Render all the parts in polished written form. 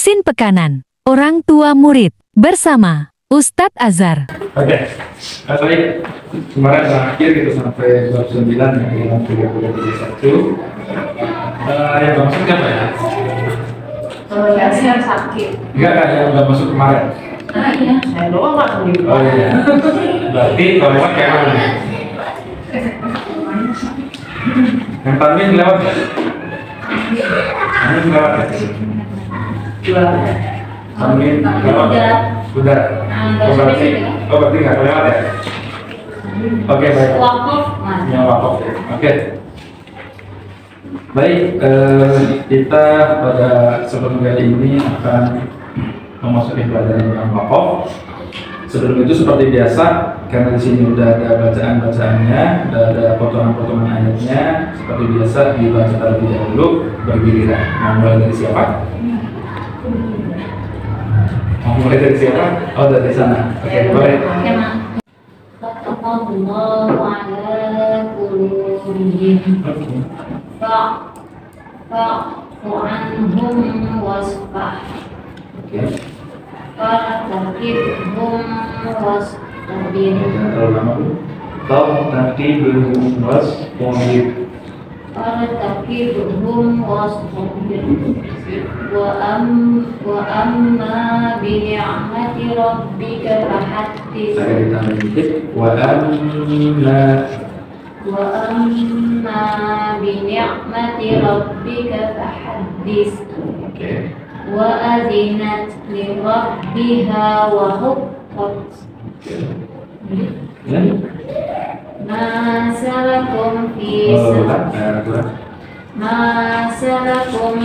Sin Pekanan, orang tua murid, bersama Ustadz Azhar. Oke, baik. Kemarin terakhir kita sampai bab 9 yang 31. Yang nggak masuk siapa ya? Saya sakit. Enggak, yang nggak masuk kemarin. Ah iya, saya doang nggak sendiri. Oh iya. Berarti kalau lewat kayak mana nih? Yang Tanwin lewat ya? Tanwin lewat ya? Tanwin lewat ya? Sudah. Berarti nggak kelewat ya? Oke, baik. Wakaf, Yang wakaf ya. Oke. Baik, kita pada sebelum kali ini akan memasuki pelajaran tentang wakaf. Sebelum itu seperti biasa, karena di sini udah ada bacaan-bacaannya, udah ada potongan-potongan ayatnya. Seperti biasa dibaca terlebih dahulu bergiliran. Mau mulai dari siapa? Mau mulai dari siapa? Oh, dari sana. Oke, boleh. Allahu ala qulubihim fa'fu anhum wasfah Oke. fartaqibhum wastabir Terlalu lama dulu. Tahu nanti belum was konflik. fartaqibhum wastabir wa amma bi ni'mati rabbika fahaddits Saya ditambah dikit. Wa amma bi ni'mati rabbika fahaddits Oke. wa adzinat li rabbiha wa huqqat Ya. ma salakum fi Kurang. ma salakum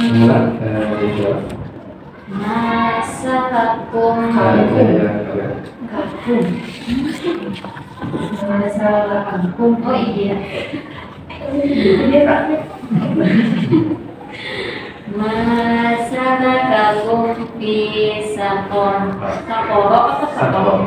ma salakum Masalahkum. Oh iya. Masalahkum fi saqor. Saqoro apa saqor?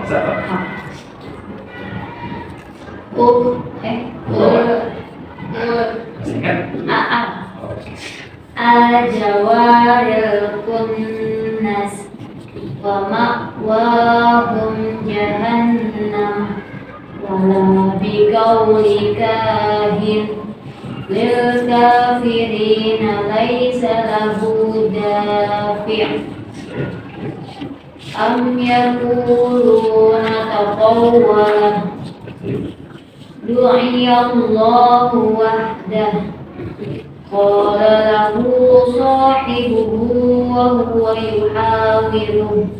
Al-jawaril kunnas wa ma'wahum jahannam wala biqauli kahin lil kafirina laisa lahu dafi' am yaquluna taqawwala du'iyallahu wahdah qala lahu sahibuhu wa huwa yuhawiruhu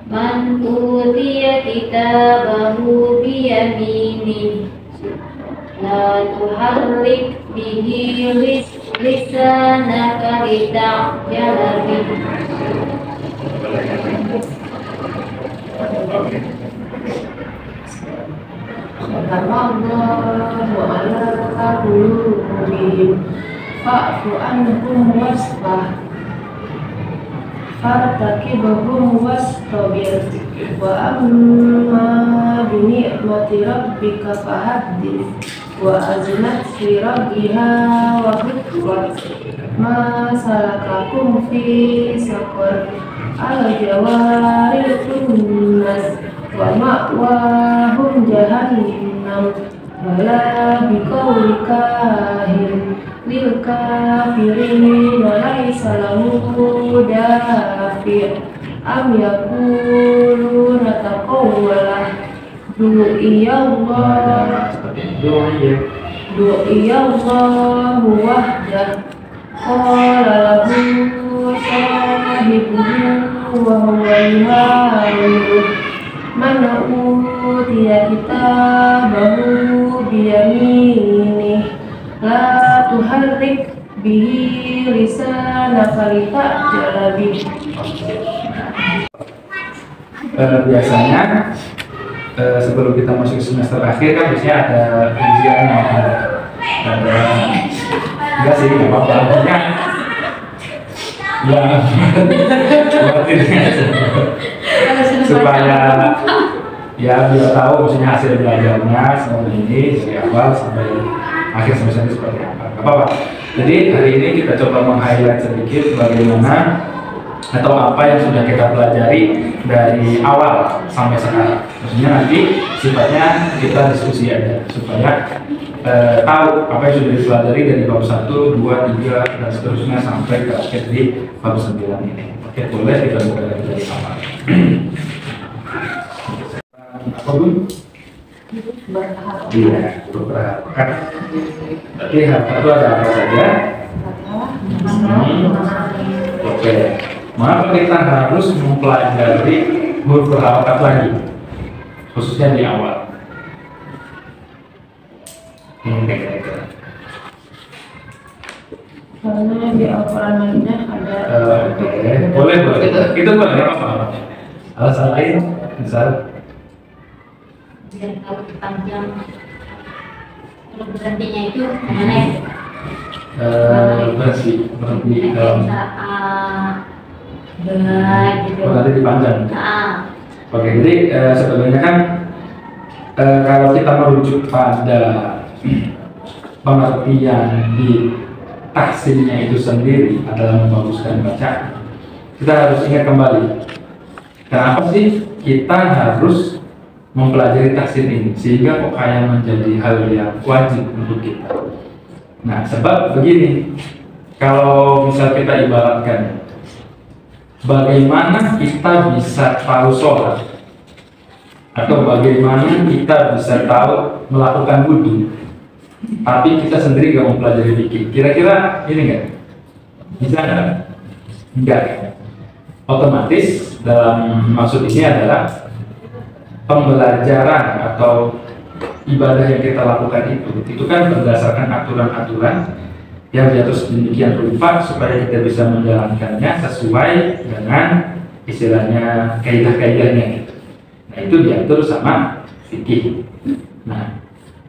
man utiya kitabahu biyamini la tuharrik bihi lisanaka lita'jala bihi Allahu ala qulubihim fa'fu anhum wasfah fartaqibhum wastabir wa amma bi ni'mati rabbika fahaddits wa aznat fi rabbiha wa huqqat ma salakakum fi saqar al-jawaril kunnas wa ma'wahum jahannam wala biqauli kahin lil kafirina laisa lahu dafi' am yaquluna taqawwala du'iyallahu wahdah qala lahu sahibuhu wa huwa yuhawiruhu man utiya kitabahu biyaminih la tuharrik bihi lisanaka lita'jala bihi. Biasanya sebelum kita masuk semester akhir kan biasanya ada ujian ada enggak sih nggak apa-apa ya supaya ya biar tahu maksudnya hasil belajarnya semua ini dari awal sampai akhir semester seperti apa. Jadi hari ini kita coba meng-highlight sedikit bagaimana atau apa yang sudah kita pelajari dari awal sampai sekarang. Maksudnya nanti sifatnya kita diskusi aja supaya tahu apa yang sudah dipelajari dari bab 1, 2, 3 dan seterusnya sampai ke akhir di bab 9 ini. Oke, boleh kita mulai dari awal. Apa Bu? Iya, berharap. Oke, harap itu ada apa saja? Oke, maka kita harus mempelajari huruf berharakat lagi, khususnya di awal. Karena di Al-Quran lainnya ada. Boleh. Itu boleh apa? Alasan lain, misal. Biar tahu panjang. Kalau berhentinya itu mana ya? Berhenti dalam. Gitu. Oh, nanti dipanjang. Oke, jadi sebenarnya kan kalau kita merujuk pada pengertian di tahsinnya itu sendiri adalah membaguskan bacaan, kita harus ingat kembali kenapa sih kita harus mempelajari tahsin ini sehingga kok kayak menjadi hal yang wajib untuk kita. Nah, sebab begini, kalau misal kita ibaratkan bagaimana kita bisa tahu sholat atau bagaimana kita bisa tahu melakukan wudhu tapi kita sendiri gak mempelajari fikih, kira-kira ini enggak? Bisa enggak? Enggak. Otomatis dalam maksud ini adalah pembelajaran atau ibadah yang kita lakukan itu kan berdasarkan aturan-aturan yang diatur sedemikian rupa supaya kita bisa menjalankannya sesuai dengan istilahnya kaidah-kaidahnya gitu. Nah, itu diatur sama fikih. Nah,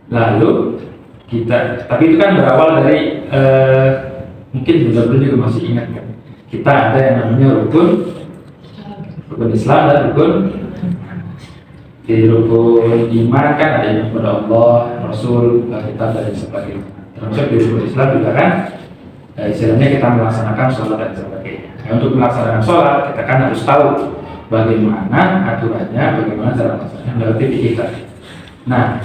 lalu kita, tapi itu kan berawal dari mungkin benar-benar juga masih ingat kan, kita ada yang namanya rukun Islam dan rukun. Di rukun iman kan ada yang kepada Allah, Rasul, kitab dan sebagainya. Termasuk di rukun Islam juga kan istilahnya kita melaksanakan sholat dan sebagainya. Nah, untuk melaksanakan sholat kita kan harus tahu bagaimana aturannya, bagaimana cara melaksanakannya, berarti kita. Nah,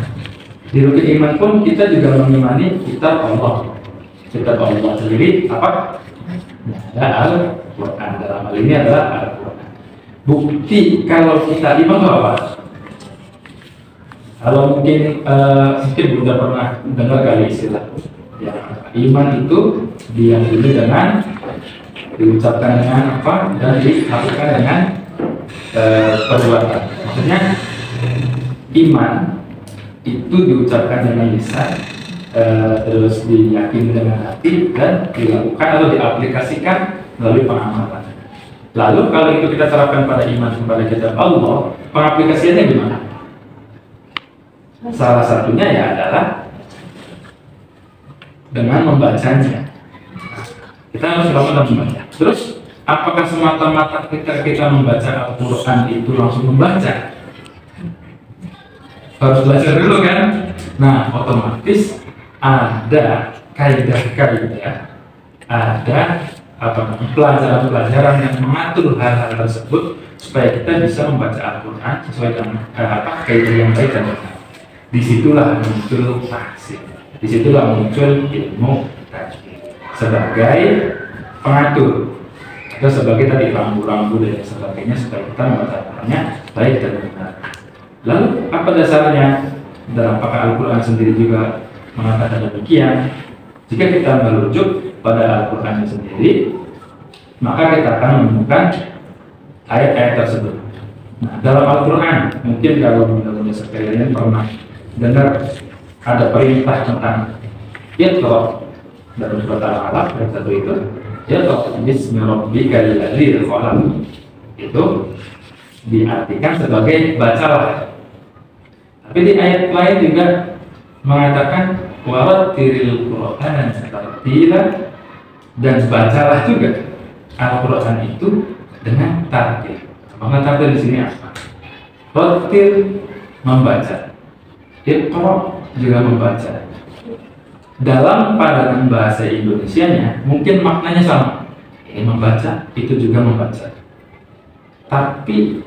di rukun iman pun kita juga mengimani kitab Allah. Kitab Allah sendiri apa? Ada Al-Quran. Dalam hal ini adalah Al-Quran. Bukti kalau kita iman itu apa? Kalau mungkin sudah pernah dengar kali istilah ya, iman itu diyakini dengan, diucapkan dengan apa, dan dilakukan dengan perbuatan. Maksudnya iman itu diucapkan dengan lisan, terus diyakini dengan hati dan dilakukan atau diaplikasikan melalui pengamalan. Lalu kalau itu kita terapkan pada iman kepada kitab Allah, pengaplikasiannya gimana? Salah satunya ya adalah dengan membacanya. Kita harus lakukan membaca. Terus apakah semata-mata kita membaca Al-Quran itu langsung membaca? Harus belajar dulu kan? Nah, otomatis ada kaidah-kaidah, ada pelajaran-pelajaran yang mengatur hal-hal tersebut supaya kita bisa membaca Al-Quran sesuai dengan kaidah yang baik dan benar. Disitulah muncul tahsin, disitulah muncul ilmu tajwid sebagai pengatur atau sebagai tadi rambu-rambu dan sebagainya supaya kita membaca Al-Qurannya baik dan benar. Lalu apa dasarnya? Dan apakah Al-Quran sendiri juga mengatakan demikian? Jika kita merujuk pada Al-Quran sendiri, maka kita akan menemukan ayat-ayat tersebut. Nah, dalam Al-Quran, mungkin kalau bunda-bunda sekalian pernah dengar ada perintah tentang Iqra dalam surat Al-Alaq yang satu itu, Iqra bismi rabbikal ladzi khalaq. Itu diartikan sebagai bacalah. Tapi di ayat lain juga mengatakan warattilil Qur'an tartila, dan bacalah juga Al-Quran itu dengan tartil. Maka tartil di sini apa? Rattil membaca, Iqra juga membaca. Dalam padanan bahasa Indonesianya mungkin maknanya sama, ini membaca, itu juga membaca. Tapi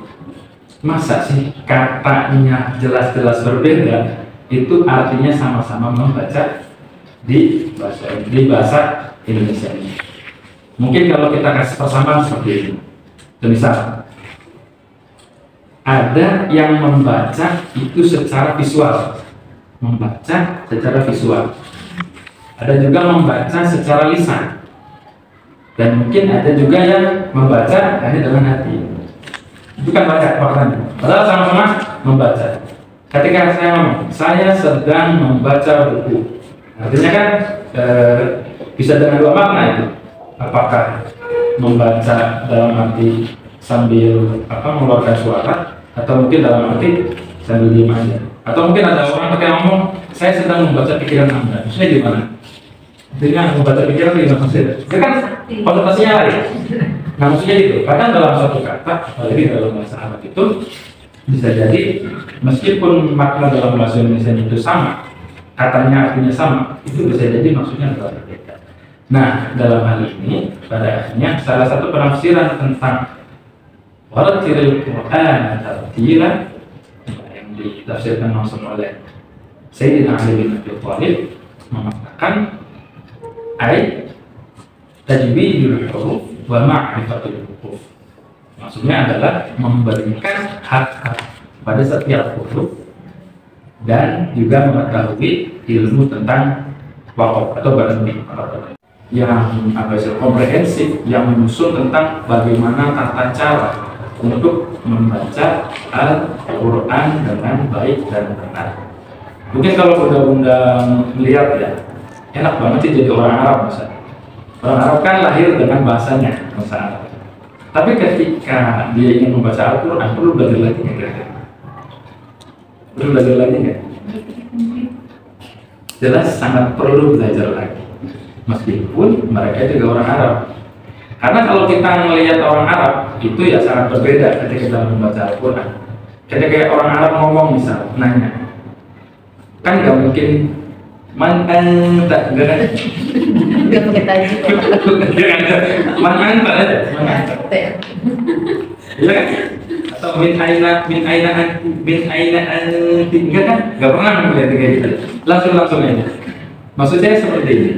masa sih katanya jelas-jelas berbeda, itu artinya sama-sama membaca di bahasa Indonesia ini. Mungkin kalau kita kasih persamaan seperti ini, misal ada yang membaca itu secara visual, ada juga membaca secara lisan, dan mungkin ada juga yang membaca hanya dengan hati. Itu kan banyak maknanya, padahal sama-sama membaca. Ketika saya ngomong, saya sedang membaca buku, artinya kan bisa dengan dua makna itu. Apakah membaca dalam arti sambil mengeluarkan suara, atau mungkin dalam arti sambil diam aja. Atau mungkin ada orang pakai ngomong, saya sedang membaca pikiran Anda. Maksudnya gimana? Dengan membaca pikiran gimana maksudnya? Itu kan konotasinya lain. Nah maksudnya itu, kadang dalam satu kata, apalagi dalam bahasa Arab itu bisa jadi meskipun makna dalam bahasa Indonesia itu sama, katanya artinya sama, itu bisa jadi maksudnya adalah berbeda. Nah dalam hal ini pada akhirnya salah satu penafsiran tentang warattilil Qur'an tartila yang ditafsirkan langsung oleh Sayyidina Ali bin Abi Thalib mengatakan tajwidul huruf wa ma'rifatul huruf. Maksudnya adalah memberikan hak pada setiap huruf dan juga mengetahui ilmu tentang waqaf atau berhenti yang komprehensif, yang menyusun tentang bagaimana tata cara untuk membaca Al-Quran dengan baik dan benar. Mungkin kalau bunda-bunda melihat ya, enak banget sih jadi orang Arab masa. Orang Arab kan lahir dengan bahasanya, bahasa Arab. Tapi ketika dia ingin membaca Al-Quran, perlu belajar lagi nggak kira-kira? Perlu belajar lagi nggak? Jelas sangat perlu belajar lagi. Meskipun mereka juga orang Arab. Karena kalau kita melihat orang Arab, itu ya sangat berbeda ketika kita membaca Al-Quran. Ketika orang Arab ngomong misal, nanya, kan nggak mungkin man anta, enggak ada. Enggak pakai taji kok. Man anta aja, man anta. Iya kan? Atau min aina enggak kan? Nggak pernah melihat kayak gitu. Langsung aja. Maksud saya seperti ini.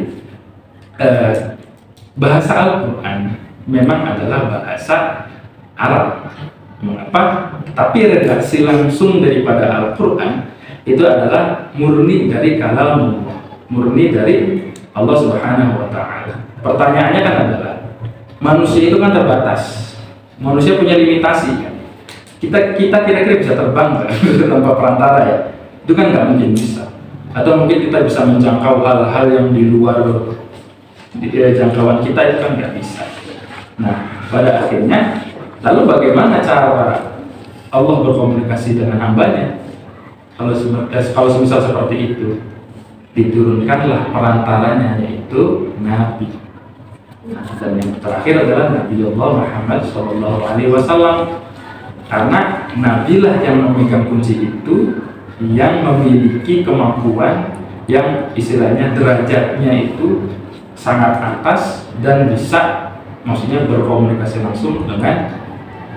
Bahasa Al-Quran memang adalah bahasa Arab. Mengapa? Tapi redaksi langsung daripada Al-Quran itu adalah murni dari kalam, murni dari Allah Subhanahu wa Ta'ala. Pertanyaannya kan adalah, manusia itu kan terbatas, manusia punya limitasi kan? Kita kira-kira bisa terbang kan? Tanpa perantara ya? Itu kan nggak mungkin bisa. Atau mungkin kita bisa menjangkau hal-hal yang di luar jangkauan kita, itu kan nggak bisa. Nah pada akhirnya, lalu bagaimana cara Allah berkomunikasi dengan hambanya? Kalau semisal seperti itu, diturunkanlah perantaranya, yaitu Nabi. Dan yang terakhir adalah Nabiullah Muhammad SAW. Karena Nabilah yang memegang kunci itu, yang memiliki kemampuan yang istilahnya derajatnya itu sangat atas dan bisa maksudnya berkomunikasi langsung dengan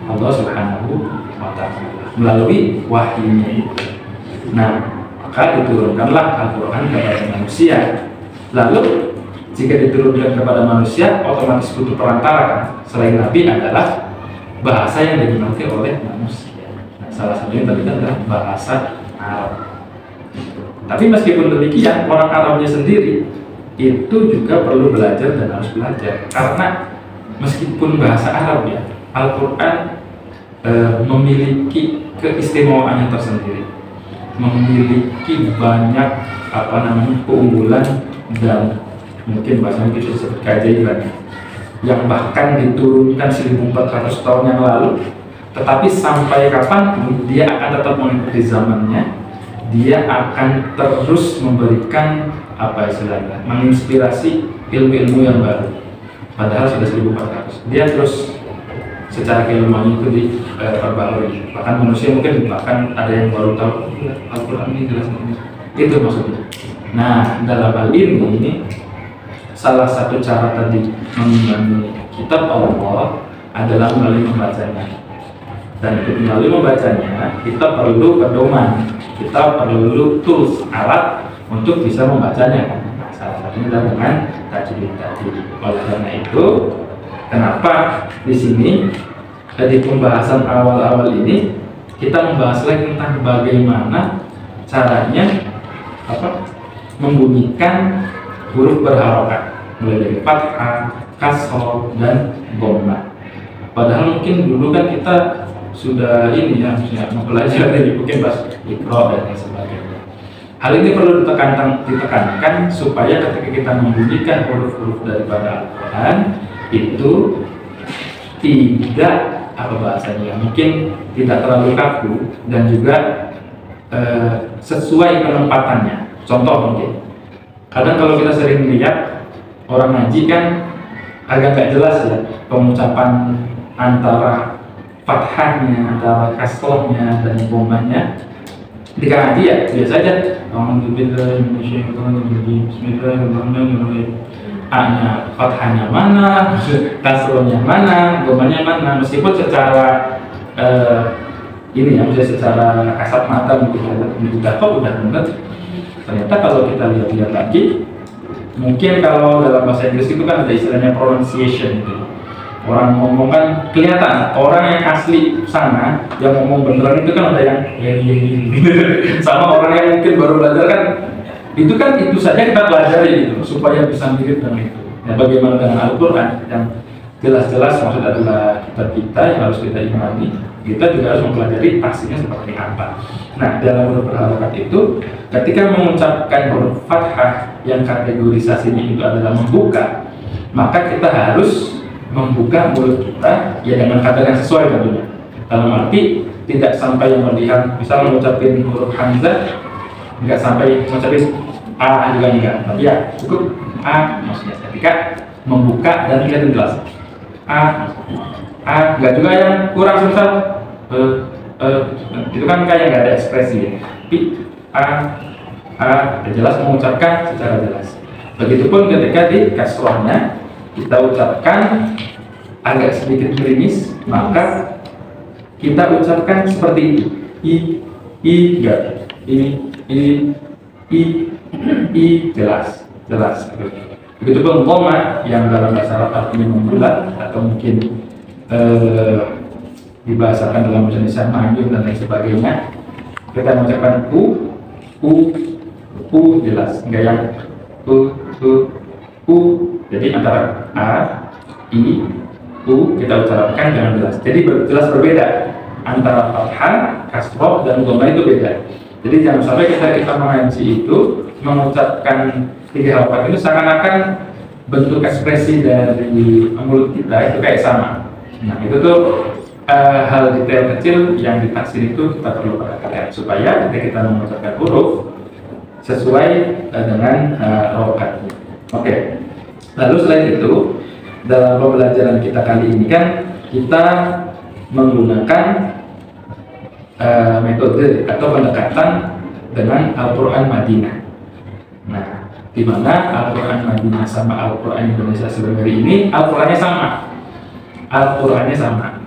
Allah Subhanahu wa Ta'ala melalui wahyunya itu. Nah, maka diturunkanlah Al-Quran kepada manusia. Lalu jika diturunkan kepada manusia, otomatis butuh perantara kan? Selain Nabi adalah bahasa yang dimengerti oleh manusia. Nah, salah satunya tadi adalah bahasa Arab. Tapi meskipun demikian, orang Arabnya sendiri itu juga perlu belajar dan harus belajar. Karena meskipun bahasa Arab ya, Al-Quran memiliki keistimewaannya tersendiri, memiliki banyak keunggulan dan mungkin bahasanya itu disebut keajaiban yang bahkan diturunkan 1400 tahun yang lalu, tetapi sampai kapanpun dia akan tetap mengikuti zamannya. Dia akan terus memberikan menginspirasi ilmu-ilmu yang baru. Padahal sudah 1400, dia terus secara keilmuan itu diperbarui. Bahkan manusia mungkin bahkan ada yang baru tahu Al-Quran ini jelas ini. Itu maksudnya. Nah dalam hal ini salah satu cara tadi mengimani kitab Allah adalah melalui membacanya. Dan untuk melalui membacanya, kita perlu pedoman, kita perlu tools, alat untuk bisa membacanya. Salah satunya adalah dengan tajwid tadi. Oleh karena itu, kenapa di sini di pembahasan awal-awal ini kita membahas lagi tentang bagaimana caranya membunyikan huruf berharokat, mulai dari fathah, kasroh, dan dhamma. Padahal mungkin dulu kan kita sudah ini ya, mempelajari mungkin pas Iqra dan lain sebagainya. Hal ini perlu ditekankan supaya ketika kita membunyikan huruf-huruf daripada Al-Quran itu tidak mungkin tidak terlalu kaku dan juga sesuai penempatannya. Contoh mungkin kadang kalau kita sering lihat orang ngaji kan agak gak jelas ya pengucapan antara fathahnya, antara kasrohnya dan dhammahnya. Ketika ngaji ya biasa aja Bismillahirrahmanirrahim. A-nya fathahnya mana, kasrohnya mana, dhammahnya mana, meskipun secara ini ya, misalnya secara kasat mata mungkin udah benar. Ternyata kalau kita lihat lagi, mungkin kalau dalam bahasa Inggris itu kan ada istilahnya pronunciation gitu. Orang ngomong kan kelihatan, orang yang asli sana yang ngomong beneran itu kan ada yang gitu. Sama orang yang mungkin baru belajar kan itu saja kita pelajari gitu supaya bisa mirip dengan itu. Nah, bagaimana dengan Al-Quran yang jelas-jelas maksud adalah kitab kita yang harus kita imani, kita juga harus mempelajari pastinya seperti apa. Nah, dalam huruf berharokat itu ketika mengucapkan huruf fathah yang kategorisasinya itu adalah membuka, maka kita harus membuka mulut kita ya dengan kata yang sesuai tentunya. Dalam arti tidak sampai yang berlebihan, misal mengucapkan huruf hamzah nggak sampai mengucapkan a juga enggak, tapi ya cukup a maksudnya ketika membuka dan kelihatan jelas a nggak juga yang kurang semisal itu kan kayak nggak ada ekspresi ya. Tapi a jelas mengucapkan secara jelas. Begitupun ketika di kasrohnya kita ucapkan agak sedikit gerimis, maka kita ucapkan seperti itu. I jelas. Begitupun dhamma yang dalam bahasa Arab artinya membulat atau mungkin dibahasakan dalam bahasa Indonesia manjur dan lain sebagainya. Kita mengucapkan u jelas, enggak yang u. Jadi antara a, i, u kita ucapkan dengan jelas. Jadi jelas berbeda antara fathah, kasroh dan dhamma itu beda. Jadi jangan sampai kita mengaji itu mengucapkan tiga harokat itu seakan-akan bentuk ekspresi dari mulut kita itu kayak sama. Nah itu tuh hal detail kecil yang di tafsir itu kita perlu perhatikan supaya ketika kita mengucapkan huruf sesuai dengan harokatnya. Oke. Lalu selain itu dalam pembelajaran kita kali ini kan kita menggunakan metode atau pendekatan dengan Al-Quran Madinah. Nah, di mana Al-Quran Madinah sama Al-Quran Indonesia sebenarnya ini Al-Qurannya sama.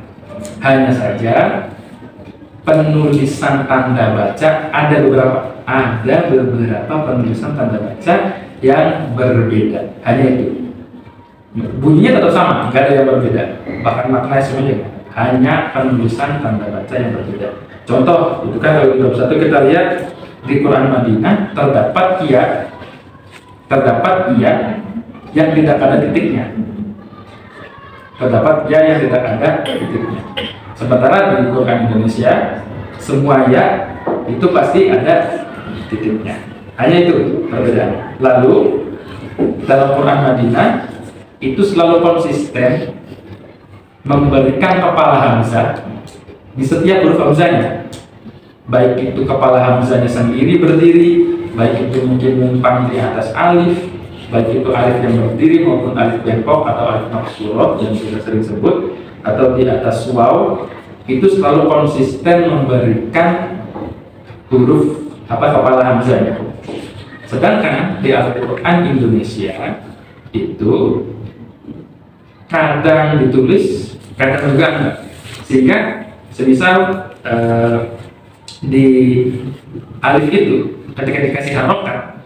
Hanya saja penulisan tanda baca ada beberapa penulisan tanda baca yang berbeda. Hanya itu. Bunyinya tetap sama, nggak ada yang berbeda. Bahkan maknanya semuanya hanya penulisan tanda baca yang berbeda. Contoh, itu kan kalau di satu kita lihat di Quran Madinah terdapat ya yang tidak ada titiknya. Sementara di Quran Indonesia semua ya itu pasti ada titiknya. Hanya itu perbedaan. Lalu dalam Quran Madinah itu selalu konsisten memberikan kepala hamzah di setiap huruf hamzahnya, baik itu kepala hamzahnya sendiri berdiri, baik itu mungkin numpang di atas alif, baik itu alif yang berdiri maupun alif bengkok atau alif maksurah yang kita sering sebut, atau di atas waw, itu selalu konsisten memberikan huruf kepala hamzahnya. Sedangkan di Al-Quran Indonesia itu kadang ditulis, kadang juga enggak. Sehingga semisal di alif itu ketika dikasih harokat,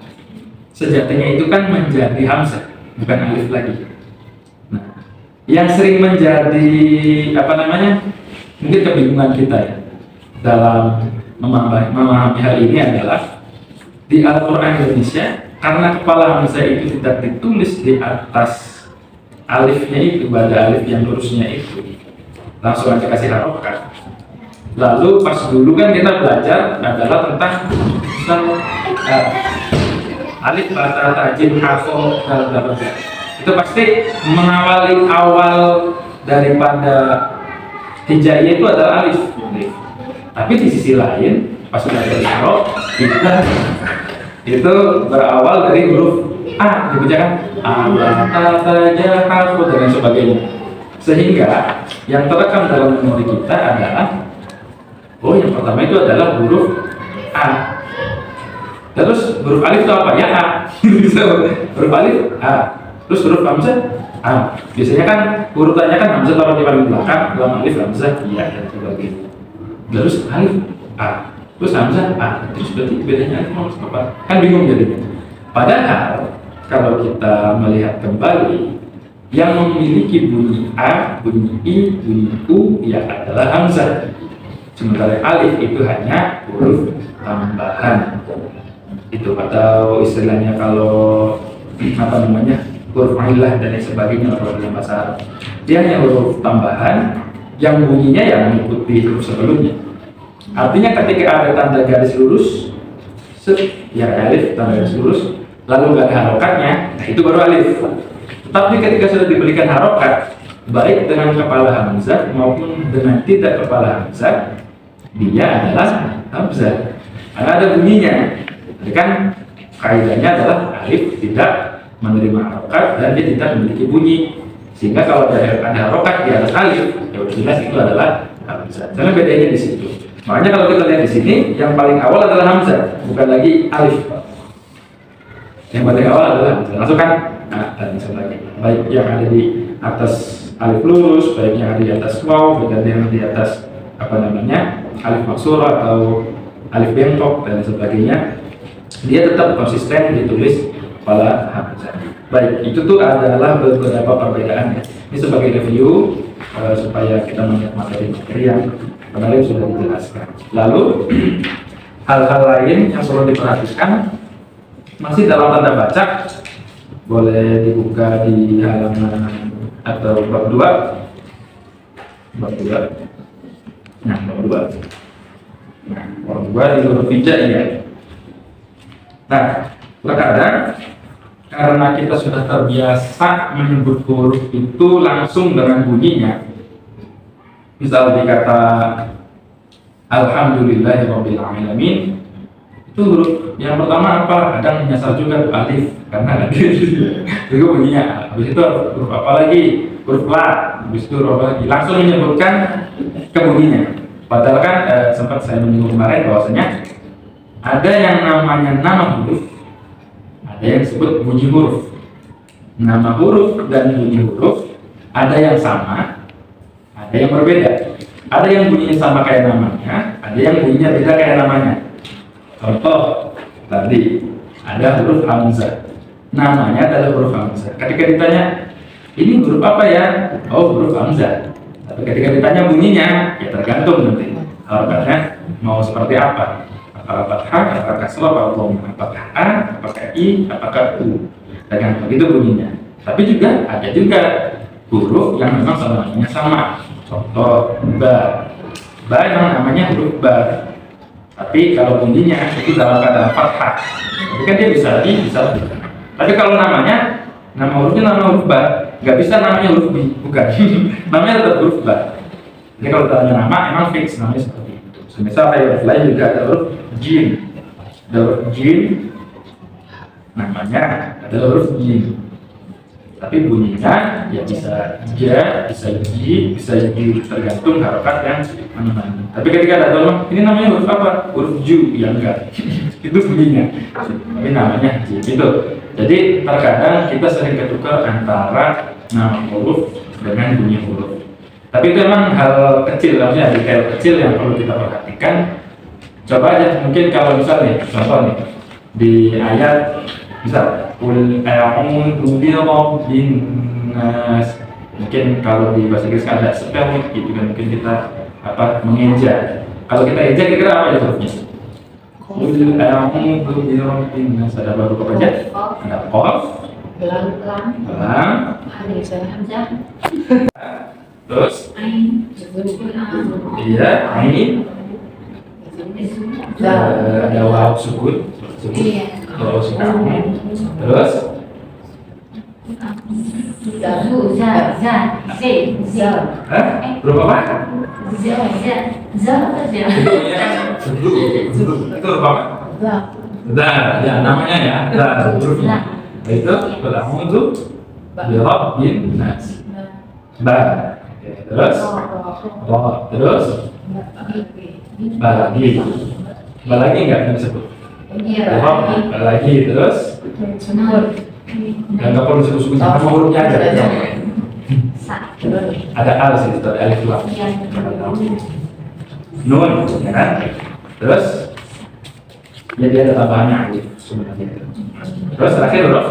sejatinya itu kan menjadi hamzah, bukan alif lagi. Nah, yang sering menjadi mungkin kebingungan kita ya dalam memahami hal ini adalah di Al-Quran Indonesia, karena kepala hamzah itu tidak ditulis di atas alifnya itu, pada alif yang lurusnya itu langsung aja kasih harokat. Lalu pas dulu kan kita belajar adalah tentang alif, bata, tajim, hafo, dan itu pasti mengawali awal daripada hijaiyah itu adalah alif. Tapi di sisi lain pas sudah ada ikhro, kita itu berawal dari huruf A, dibacakan bata, tajim, hafo, dan lain sebagainya. Sehingga yang terekam dalam memori kita adalah yang pertama itu adalah huruf A. Terus huruf alif itu apa? Ya A. Huruf alif A. Terus huruf hamzah A. Biasanya kan urutannya kan hamzah taruh di paling belakang, lam alif hamzah iya dan sebagainya. Terus alif A. Terus hamzah A. Terus berarti bedanya alif sama apa? Kan bingung jadinya. Padahal kalau kita melihat kembali, yang memiliki bunyi A, bunyi I, bunyi U ya adalah hamzah. Sementara alif itu hanya huruf tambahan. Itu atau istilahnya kalau huruf ilah dan lain sebagainya kalau dalam bahasa Arab. Dia hanya huruf tambahan yang bunyinya yang mengikuti huruf sebelumnya. Artinya ketika ada tanda garis lurus, ya alif tanda garis lurus, lalu nggak ada harokatnya, nah itu baru alif. Tetapi ketika sudah diberikan harokat, baik dengan kepala hamzah maupun dengan tidak kepala hamzah, dia adalah hamzah. Karena ada bunyinya. Jadi kan kaidahnya adalah alif tidak menerima harokat dan dia tidak memiliki bunyi. Sehingga kalau ada harokat di atas alif, ya jelas itu adalah hamzah. Karena bedanya di situ. Makanya kalau kita lihat di sini, yang paling awal adalah hamzah, bukan lagi alif. Yang paling awal adalah hamzah. Langsung kan dan sebagainya. Baik yang ada di atas alif lurus, baik yang ada di atas waw, baik yang ada di atas alif maksura atau alif bengkok dan sebagainya, dia tetap konsisten ditulis kepala hamzah. Baik, itu tuh adalah beberapa perbedaan ya. Ini sebagai review supaya kita melihat materi-materi yang kemarin sudah dijelaskan. Lalu hal-hal lain yang perlu diperhatikan masih dalam tanda baca, boleh dibuka di halaman atau bab 2. Nah, bab 2 di huruf hijaiyah. Nah, terkadang karena kita sudah terbiasa menyebut huruf itu langsung dengan bunyinya. Misal dikata Alhamdulillahirabbil alamin, itu huruf yang pertama apa? Kadang menyasar juga tuh alif, karena alif itu bunyinya. Habis itu huruf apa lagi? Huruf la. Habis itu huruf apa lagi? Langsung menyebutkan ke bunyinya. Padahal kan sempat saya menyinggung kemarin bahwasanya ada yang namanya nama huruf, ada yang disebut bunyi huruf. Nama huruf dan bunyi huruf ada yang sama, ada yang berbeda. Ada yang bunyinya sama kayak namanya, ada yang bunyinya beda kayak namanya. Contoh tadi ada huruf hamzah, namanya adalah huruf hamzah. Ketika ditanya ini huruf apa ya? Oh, huruf hamzah. Tapi ketika ditanya bunyinya, ya tergantung nanti harokatnya mau seperti apa. Apakah fathah, apakah kasrah, apakah A, apakah I, apakah U. Tergantung begitu bunyinya. Tapi juga ada juga huruf yang memang namanya sama. Contoh ba yang namanya huruf ba. Tapi kalau bunyinya itu dalam keadaan fathah. Tapi kan dia bisa I, bisa U. Tapi kalau namanya, nama hurufnya nama huruf ba, nggak bisa namanya huruf B, bukan. Namanya tetap huruf ba. Jadi kalau dalamnya nama emang fix namanya seperti itu. Semisal kayak huruf lain juga ada huruf jim. Ada huruf jim, namanya adalah huruf jim. Tapi bunyinya ya bisa ja, bisa ji, bisa ji, tergantung harokat yang mana. Tapi ketika ada tolong, ini namanya huruf apa? Huruf ju, ya enggak. Itu bunyinya. Tapi namanya ji, gitu. Jadi terkadang kita sering ketukar antara nama huruf dengan bunyi huruf. Tapi itu memang hal kecil, maksudnya detail kecil yang perlu kita perhatikan. Coba aja, mungkin kalau misalnya contoh nih di ayat misal qul a'udzu birabbin nas, mungkin kalau di bahasa Inggris ada spell gitu kan, mungkin kita mengeja. Kalau kita eja kira-kira apa ya hurufnya? Qul a'udzu birabbin nas, ada baru apa aja? Ada qaf, lam, terus iya, ain, ada waw sukun, waw sukun, terus berapa apa? Itu berapa apa? Ya namanya ya, hurufnya. Itu berlaku tuh birabbin nas. Ba. Terus ro, terus balagi. Balagi enggak disebut. Balagi terus nggak perlu disebut sama hurufnya aja. Ada al sih, ada alif lam. Nun, ya kan? Terus ya dia ada tambahannya alif sebenarnya. Terus terakhir huruf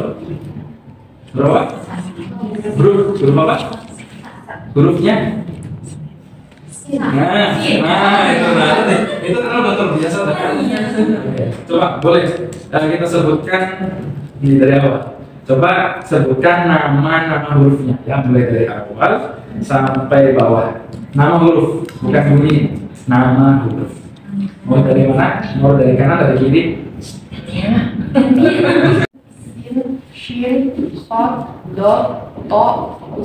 berapa? Huruf apa? Hurufnya? Nah itu kan udah terbiasa. Coba boleh kita sebutkan ini dari awal. Coba sebutkan nama hurufnya ya, mulai dari awal sampai bawah. Nama huruf, bukan bunyi. Nama huruf. Mau dari mana? Mau dari kanan, dari kiri? Shin, Sod, Do, To,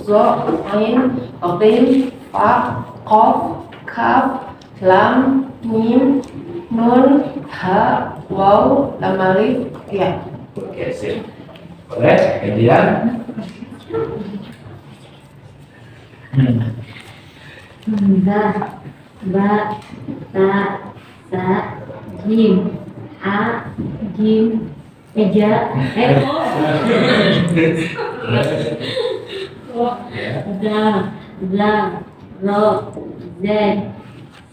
Zo, Ain, Qin, Fa, Qaf, Kaf, Lam, Mim, Nun, Ha, Waw, Lam Alif, Ya. Oke, sip. Boleh, kemudian Hamzah, ba, ta, sa, jim, a, jim, eja, dal, lam, ro, zed,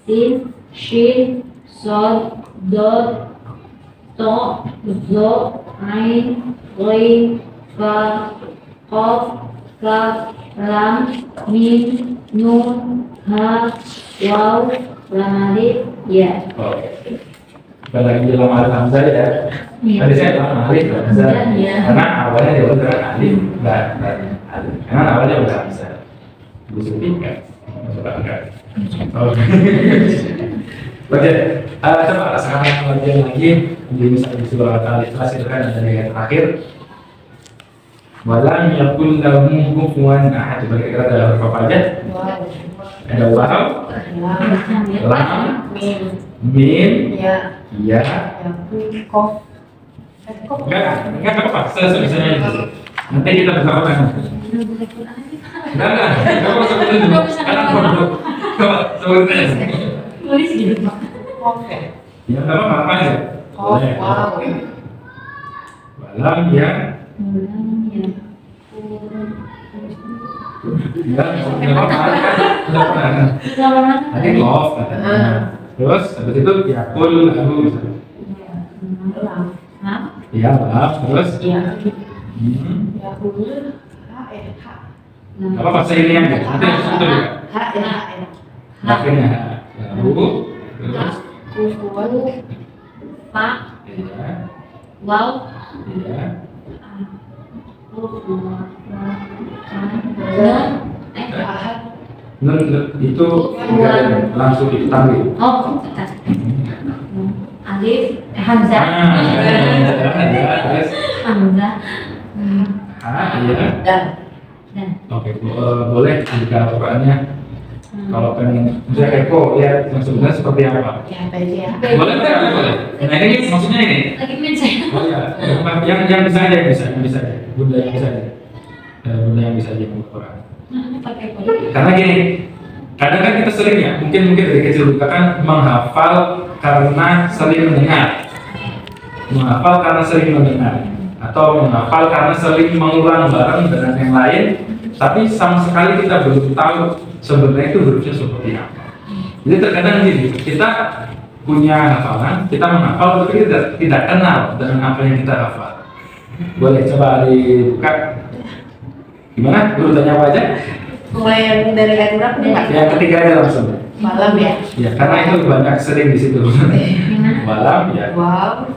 sin, shin, sod, dod, to, zo, ain, ghain, fa, qaf, kaf, lam, mim, nun, ha, waw, lam alif, ya. oke. Bukan lagi lam alif hamzah ya. Iya. Tadi saya lam alif hamzah. Iya. Karena awalnya dia udah alif dan alif. Karena awalnya udah hamzah. Disebutkan. Masukkan. Oke. Oke. Coba sekarang latihan lagi di misalnya di surah Al-Ikhlas itu kan ada yang terakhir. Walam yakul lahu kufuwan ahad. Coba kita ada huruf apa aja? Ada waw, lam, mim, ya, Kof. enggak apa-apa, selesai itu. Nanti kita bersama-sama. Enggak usah begitu dulu. Karena produk. Coba aja. Tulis gitu, Pak. Kof. Ya enggak apa-apa aja. Kof, Boleh. wow. Walam ya. Enggak apa-apa. Nanti kof katanya. Terus habis itu yakul lahu. Ya, maaf. Terus apa ini yang nanti itu juga. Akhirnya lahu. Terus Fa, ya. waw, Ya. Nun itu langsung ditanggil. oh, alif, hamzah, Terus hamzah, iya. dan Oke, boleh jika Al-Qur'annya kalau pengen misalnya kepo lihat yang sebenarnya seperti apa. Boleh nggak? Boleh. Nah ini maksudnya ini. lagi mencari. Oh ya, yang bisa aja, yang bisa aja. Bunda yang bisa aja. Bunda yang bisa aja Al-Qur'an. Pakai kode. Karena gini, kadang kan kita sering ya, mungkin dari kecil juga kan menghafal karena sering mendengar, atau menghafal karena sering mengulang bareng dengan yang lain, tapi sama sekali kita belum tahu sebenarnya itu hurufnya seperti apa. Jadi terkadang gini, kita punya hafalan, kita menghafal, tapi kita tidak kenal dengan apa yang kita hafal. Boleh coba dibuka. Gimana? Urutannya apa aja? Mulai yang dari ayat berapa nih Kak? Yang ketiga aja langsung. Walam ya. Ya, karena itu banyak sering di situ. Walam ya. Waw,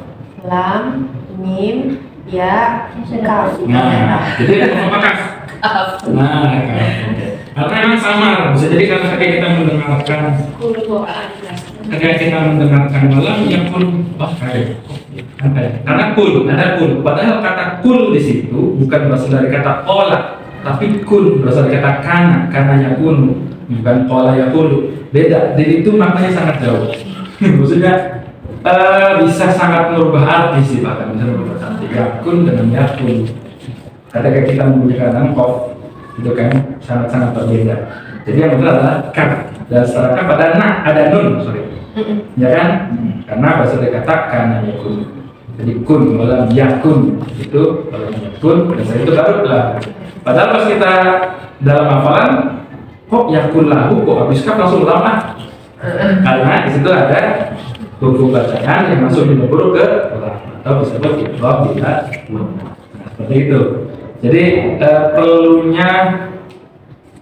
lam, mim, ya, kaf. Nah, jadi apa kaf? Nah, kaf. Oke. Karena memang samar, bisa jadi karena ketika kita mendengarkan, ketika kita mendengarkan walam yang kul, karena kul, ada kul. Padahal kata kul di situ bukan berasal dari kata olah, tapi kul berasal dari kata kananya kunu, bukan olah ya kulu. Beda, jadi itu maknanya sangat jauh. Maksudnya bisa sangat merubah arti sih, bahkan bisa merubah arti yakun dengan yakun. Ketika kita menggunakan kof itu kan sangat-sangat berbeda. Jadi yang benar adalah kaf, dan setelah kaf ada nun, ya kan? Karena berasal dari kata kana yakun. Jadi kun walam yakun itu walam yakun, dan setelah itu baru lah. Padahal pas kita dalam hafalan kok yakun lahu, kok habis kaf langsung lama. Karena di situ ada huruf bacaan yang langsung dilebur ke lam atau disebut idgham bila nun. Seperti itu. Jadi perlunya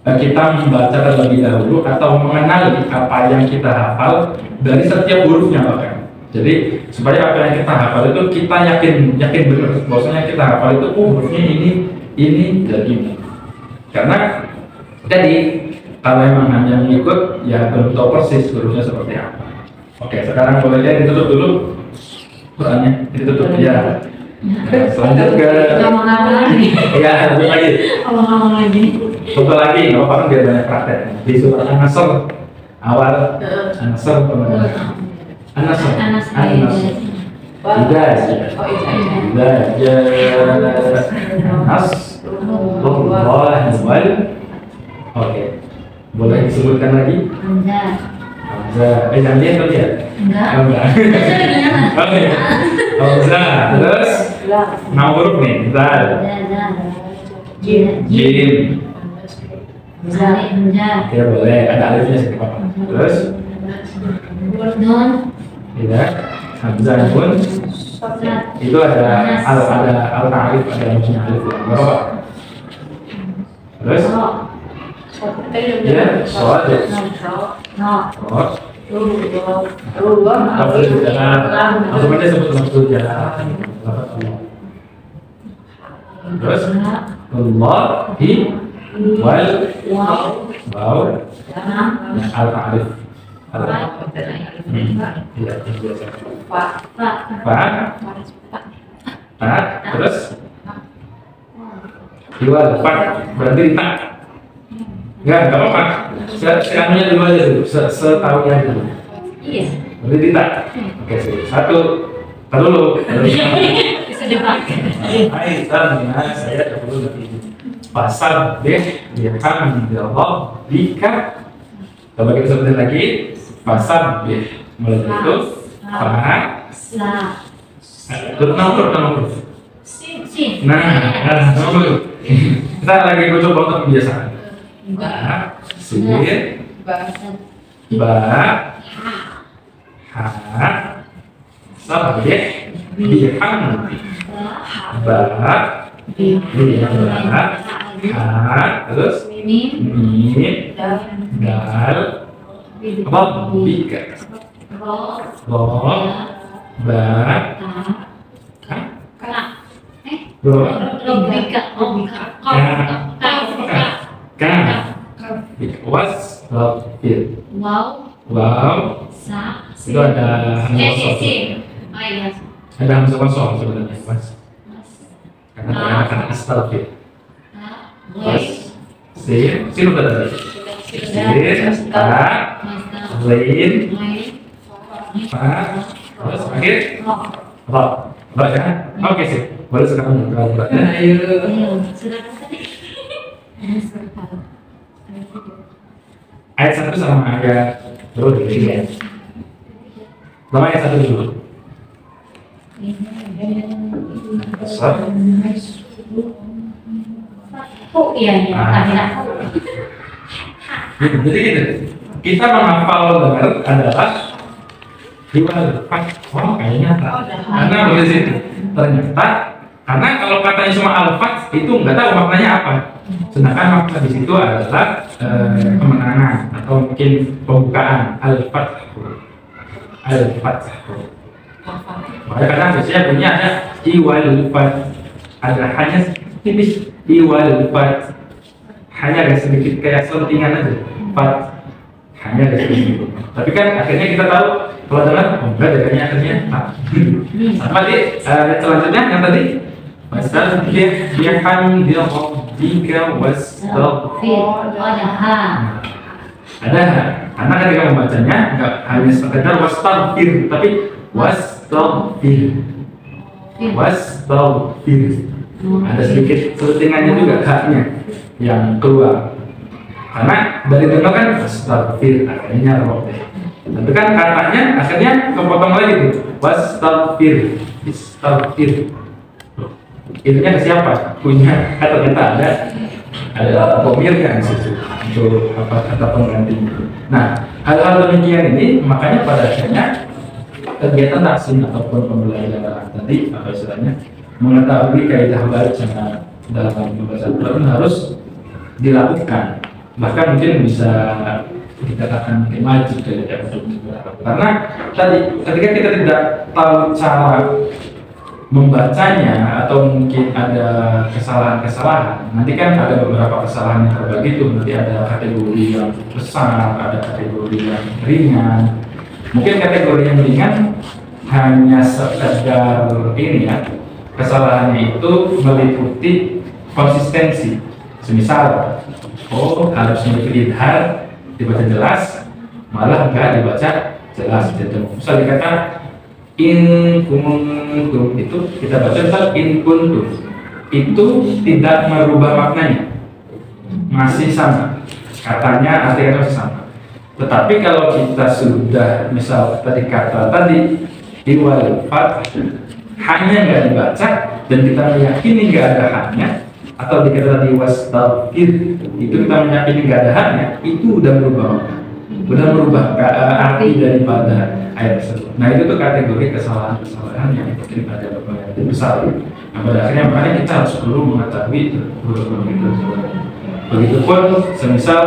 kita membaca terlebih dahulu atau mengenali apa yang kita hafal dari setiap hurufnya bahkan. Jadi supaya apa yang kita hafal itu kita yakin benar bahwasanya kita hafal itu hurufnya ini dan ini. Karena jadi kalau emang hanya mengikut ya belum tahu persis hurufnya seperti apa. Oke, sekarang boleh lihat ditutup dulu Qurannya, ditutup ya. Selanjutnya Ngomong-ngomong lagi. ya lebih lagi. Ngomong-ngomong lagi. Foto lagi, nggak apa-apa biar banyak praktek. Di surat An-Nasr awal An-Nasr An-Nasr Idas wal. Oke, boleh disebutkan lagi? Hamzah. Jangan lihat kali ya? Enggak. Oke. Hamzah. Terus nama huruf nih. Zal. Jim. Oke, boleh. Ada alifnya sih, Pak. Terus tidak. Hamzah pun itu ada al-ta'rif, ada maksudnya alif. Berapa? Terus ya, soal deh. Langsung aja sebut maksud jalan. Terus Allahi wal waw al-ta'rif. Iya, biasa. Fa. Terus iwal fa berarti tak. Enggak apa-apa. Sekarangnya dulu aja dulu, setahunya dulu. Iya. Berarti tak. Oke, satu. Dulu. Bisa dipakai. Hai, saya dulu nanti. Pasal deh, bihamdillah bika. Coba kita sebutin lagi. Pasal deh. Mulai itu. Nomor. Sin. Nah, nomor. Kita lagi coba untuk kebiasaan. Sin, ba, ha, sabih, biham, ba, ha, terus mim, dal, rabbika, ro, ba, was, wow, itu ada hamzah kosong. Ada hamzah kosong sebenarnya, mas. Karena astagfir. Was, sin udah tadi. Sin, ta, lain, fa, terus akhir, ro, ya. Oke sih, boleh sekarang buka. Ayo. Ayat 1 sama ayat terus ya. Sama ayat 1 dulu. Asal Oh iya iya, akhirnya. Jadi gitu. Kita menghafal dengar adalah hiwal fat. Oh kayaknya tak. Karena dari situ ternyata karena kalau katanya cuma al-fat itu nggak tahu maknanya apa. Sedangkan makna di situ adalah kemenangan atau mungkin pembukaan al-fat. Al-fat. Makanya kadang biasanya punya ada iwal fat. Ada hanya tipis iwal fat. Hanya agak sedikit kayak selentingan aja. Fat. Hanya agak sedikit. Tapi kan akhirnya kita tahu kalau dengar enggak jadinya akhirnya tak. Sama tadi selanjutnya yang tadi Wastaghfir bihamdi rabbika wastaghfir. Ada ha. Ada karena ketika membacanya enggak hanya sekedar wastaghfir tapi wastaghfir. Wastaghfir. Ada sedikit selentingannya juga haknya yang keluar. Karena dari dengar kan wastaghfir akhirnya rabbika. Tapi kan katanya akhirnya kepotong lagi tuh. Wastaghfir. Istaghfir. Itunya ke siapa? Punya atau kita ada pemirsa di situ untuk apa kata pengganti. Nah, hal-hal demikian ini makanya pada akhirnya kegiatan tahsin ataupun pembelajaran tadi apa istilahnya mengetahui kaidah baca dalam pembahasan Quran harus dilakukan. Bahkan mungkin bisa dikatakan wajib karena tadi ketika kita tidak tahu cara membacanya atau mungkin ada kesalahan-kesalahan, nanti kan ada beberapa kesalahan yang terbagi tuh, nanti ada kategori yang besar, ada kategori yang ringan. Mungkin kategori yang ringan hanya sekedar ini ya, kesalahannya itu meliputi konsistensi. Semisal, oh harusnya idhar dibaca jelas, malah enggak dibaca jelas. Jadi misal dikata in kuntum itu kita baca misal in kuntum itu tidak merubah maknanya, masih sama katanya, artinya masih sama. Tetapi kalau kita sudah misal tadi kata tadi iwal fat hanya nggak dibaca dan kita meyakini nggak ada haknya, atau dikata tadi wastaghfir itu kita meyakini nggak ada haknya, itu udah merubah arti daripada ayat tersebut. Nah itu tuh kategori kesalahan-kesalahan yang mungkin ada beberapa yang besar. Nah pada akhirnya makanya kita harus perlu mengetahui huruf-huruf itu. Begitupun semisal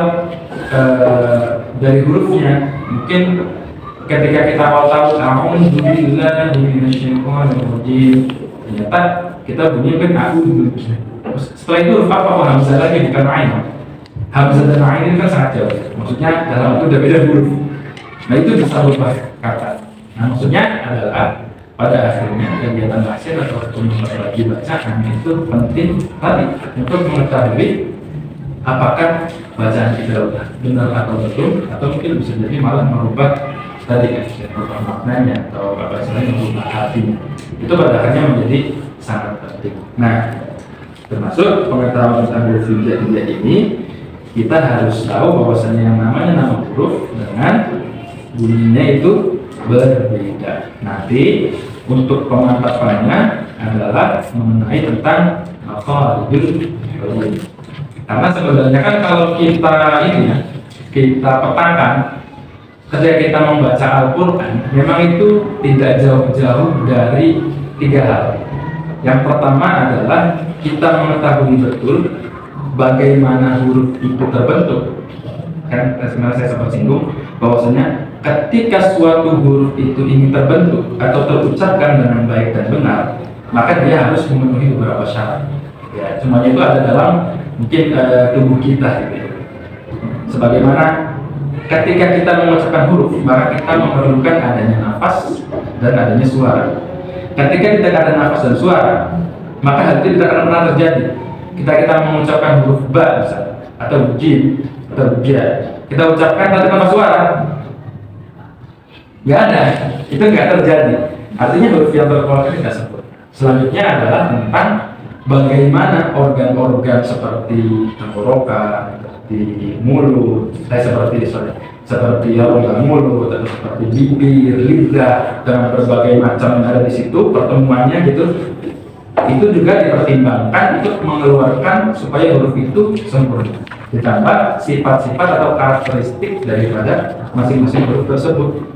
dari hurufnya, mungkin ketika kita awal tahu a'udzubillahi minasyaitonir rajim, ternyata kita bunyi kan a'udzu. Setelah itu huruf apa? Oh, hamzah lagi bukan ain. Hamzah dan ain ini kan sangat jauh. Maksudnya dalam itu udah beda huruf. Nah itu bisa berubah kata. Nah maksudnya adalah pada akhirnya kegiatan tahsin atau memperbaiki bacaan itu penting tadi untuk mengetahui apakah bacaan kita udah benar atau betul, atau mungkin bisa jadi malah merubah tadi kan, merubah maknanya atau apa istilahnya merubah artinya. Itu pada akhirnya menjadi sangat penting. Nah termasuk pengetahuan tentang huruf hijaiyah ini, kita harus tahu bahwasanya yang namanya nama huruf dengan bunyinya itu berbeda. Nanti untuk pemantapannya adalah mengenai tentang makharijul huruf. Karena sebenarnya kan kalau kita ini ya, kita petakan ketika kita membaca Al-Quran, memang itu tidak jauh-jauh dari tiga hal. Yang pertama adalah kita mengetahui betul bagaimana huruf itu terbentuk. Kan sebenarnya saya sempat singgung bahwasanya ketika suatu huruf itu ingin terbentuk atau terucapkan dengan baik dan benar, maka dia harus memenuhi beberapa syarat. Ya, semuanya itu ada dalam mungkin tubuh kita gitu. Sebagaimana ketika kita mengucapkan huruf, maka kita memerlukan adanya nafas dan adanya suara. Ketika tidak ada nafas dan suara, maka hal itu tidak akan pernah terjadi. Kita mengucapkan huruf ba misalnya, atau jim atau ja, kita ucapkan tapi tanpa suara, nggak ada, itu nggak terjadi. Artinya huruf yang terkeluarkan tidak sempurna. Selanjutnya adalah tentang bagaimana organ-organ seperti tenggorokan, seperti mulut, seperti rongga mulut, atau seperti bibir, lidah, dengan berbagai macam yang ada di situ, pertemuannya gitu itu juga dipertimbangkan untuk mengeluarkan supaya huruf itu sempurna. Ditambah sifat-sifat atau karakteristik daripada masing-masing huruf tersebut.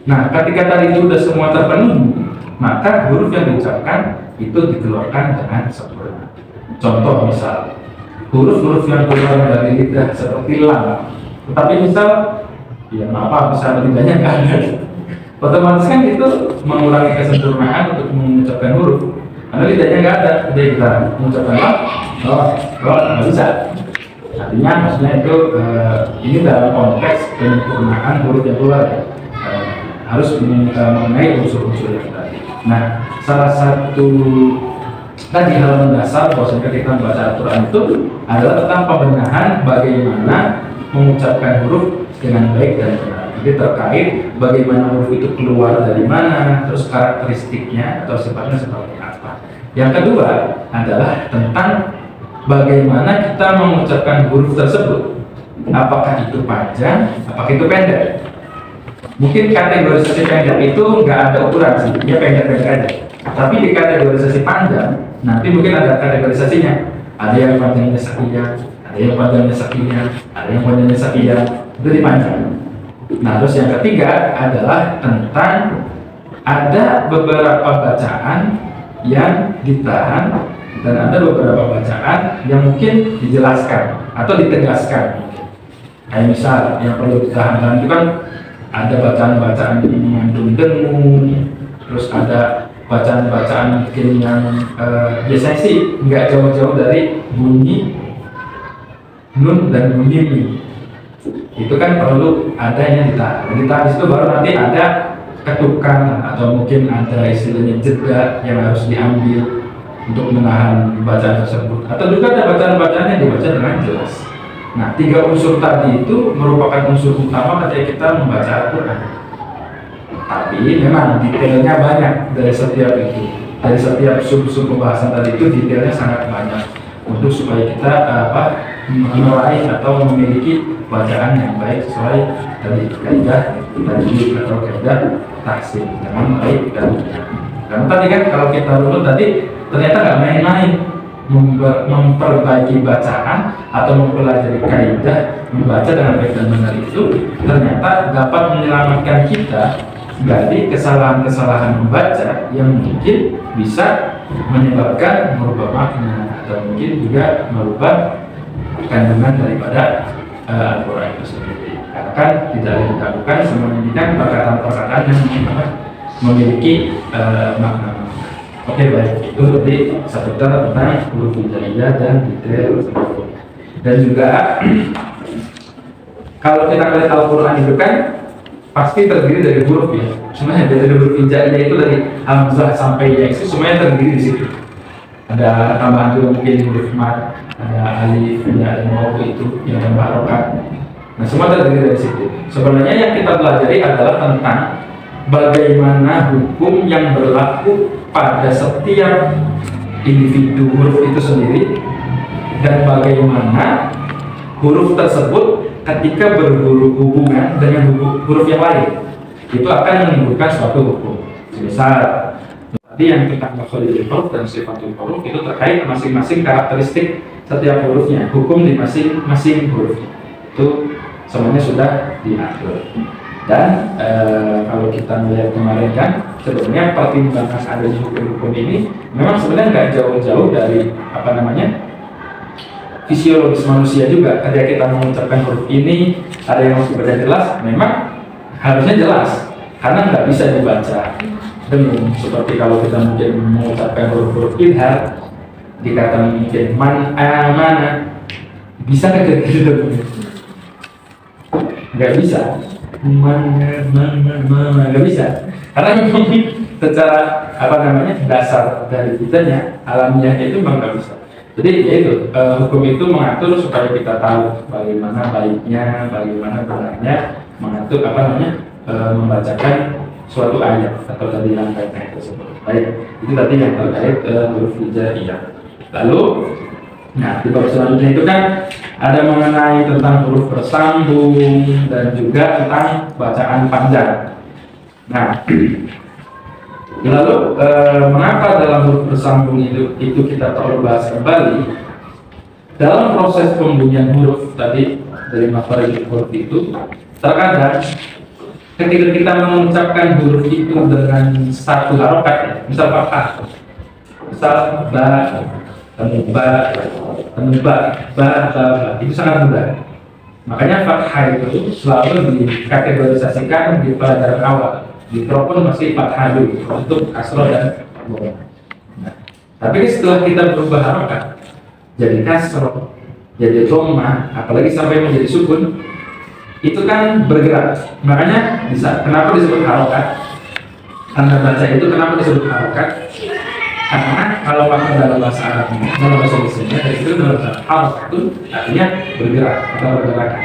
Nah, ketika tadi itu sudah semua terpenuhi, maka huruf yang diucapkan itu dikeluarkan dengan sempurna. Contoh misal, huruf-huruf yang keluar dari lidah seperti lam, tetapi misal, ya maaf, misal lidahnya nggak ada, otomatis kan itu mengurangi kesempurnaan untuk mengucapkan huruf. Karena lidahnya nggak ada, jadi kita mengucapkan lam, nggak bisa. Artinya maksudnya itu ini dalam konteks penyempurnaan huruf yang keluar harus mengenai unsur-unsur yang tadi. Nah, salah satu tadi hal mendasar bahwa kita membaca Al-Quran itu adalah tentang pembenahan bagaimana mengucapkan huruf dengan baik dan benar. Jadi terkait bagaimana huruf itu keluar dari mana, terus karakteristiknya atau sifatnya seperti apa. Yang kedua adalah tentang bagaimana kita mengucapkan huruf tersebut. Apakah itu panjang, apakah itu pendek? Mungkin kategorisasi pendek itu nggak ada ukuran sih, dia pendek-pendek aja. Tapi di kategorisasi panjang, nanti mungkin ada kategorisasinya. Ada yang panjangnya sekian, ada yang panjangnya sekian, ada yang panjangnya sekian, itu dipanjang. Nah, terus yang ketiga adalah tentang ada beberapa bacaan yang ditahan dan ada beberapa bacaan yang mungkin dijelaskan atau ditegaskan. Kayak misal yang perlu ditahan itu kan ada bacaan-bacaan yang mengandung dengung, terus ada bacaan-bacaan mungkin yang biasanya sih nggak jauh-jauh dari bunyi nun dan bunyi mi. Itu kan perlu adanya ditahan. Ditahan itu baru nanti ada ketukan atau mungkin ada istilahnya jeda yang harus diambil untuk menahan bacaan tersebut. Atau juga ada bacaan-bacaan yang dibaca dengan jelas. Nah, 3 unsur tadi itu merupakan unsur utama ketika kita membaca Al-Quran. Tapi memang detailnya banyak dari setiap itu. Dari setiap sub-sub pembahasan tadi itu detailnya sangat banyak untuk supaya kita meraih atau memiliki bacaan yang baik sesuai dari kaidah tajwid atau kaidah tahsin dengan baik dan benar. Karena tadi kan kalau kita runut tadi ternyata nggak main-main memperbaiki bacaan atau mempelajari kaidah membaca dengan baik dan benar itu ternyata dapat menyelamatkan kita dari kesalahan-kesalahan membaca yang mungkin bisa menyebabkan merubah makna atau mungkin juga merubah kandungan daripada Al-Quran itu sendiri. Karena kan tidak ada yang dikatakan semuanya ini kan perkataan-perkataan yang memiliki makna. Oke, baik, itu tadi seputar tentang huruf hijaiyah dan detail tersebut. Dan juga kalau kita melihat Al-Quran itu kan pasti terdiri dari huruf ya. Sebenarnya dari huruf hijaiyah itu dari hamzah sampai ya itu semuanya terdiri di situ. Ada tambahan juga mungkin huruf mad, ada alif, ada waw itu yang harokat. Nah, semua terdiri dari situ. Sebenarnya yang kita pelajari adalah tentang bagaimana hukum yang berlaku pada setiap individu huruf itu sendiri dan bagaimana huruf tersebut ketika berhubungan dengan huruf yang lain itu akan menimbulkan suatu hukum. Misal tadi yang tentang makhlukul huruf dan sifatul huruf itu terkait masing-masing karakteristik setiap hurufnya, hukum di masing-masing hurufnya itu semuanya sudah diatur. Dan kalau kita melihat kemarin kan sebenarnya pertimbangan adanya hukum-hukum ini memang sebenarnya nggak jauh-jauh dari fisiologis manusia juga. Ketika kita mengucapkan huruf ini ada yang harus dibaca jelas, memang harusnya jelas karena nggak bisa dibaca dengung. Seperti kalau kita mungkin mengucapkan huruf-huruf idhar dikatakan mungkin man amana, bisa nggak gitu? Nggak bisa. Nggak bisa karena memang secara dasar dari kitanya alamiahnya itu memang nggak bisa. Jadi yaitu hukum itu mengatur supaya kita tahu bagaimana baiknya, bagaimana benarnya mengatur membacakan suatu ayat atau tadi yang kaitannya tersebut. Baik, itu tadi yang terkait huruf hijaiyah. Lalu nah, di bab selanjutnya itu kan ada mengenai tentang huruf bersambung dan juga tentang bacaan panjang. Nah, Lalu mengapa dalam huruf bersambung itu kita perlu bahas kembali? Dalam proses pembunyian huruf tadi dari makhraj huruf itu, terkadang ketika kita mengucapkan huruf itu dengan satu harokat, ya, misal fathah, misal ba, itu sangat mudah. Makanya fathah itu selalu dikategorisasikan di pelajaran awal. Di telepon masih fathah dulu untuk kasroh dan dhamma. Nah, tapi setelah kita berubah harokat jadi kasroh, jadi dhamma, apalagi sampai menjadi sukun, itu kan bergerak. Makanya kenapa disebut harokat? Tanda baca itu kenapa disebut harokat? Karena kalau pakai dalam bahasa Arab, dalam bahasa Indonesia, dari itu dalam bahasa harokat itu artinya bergerak atau bergerakan.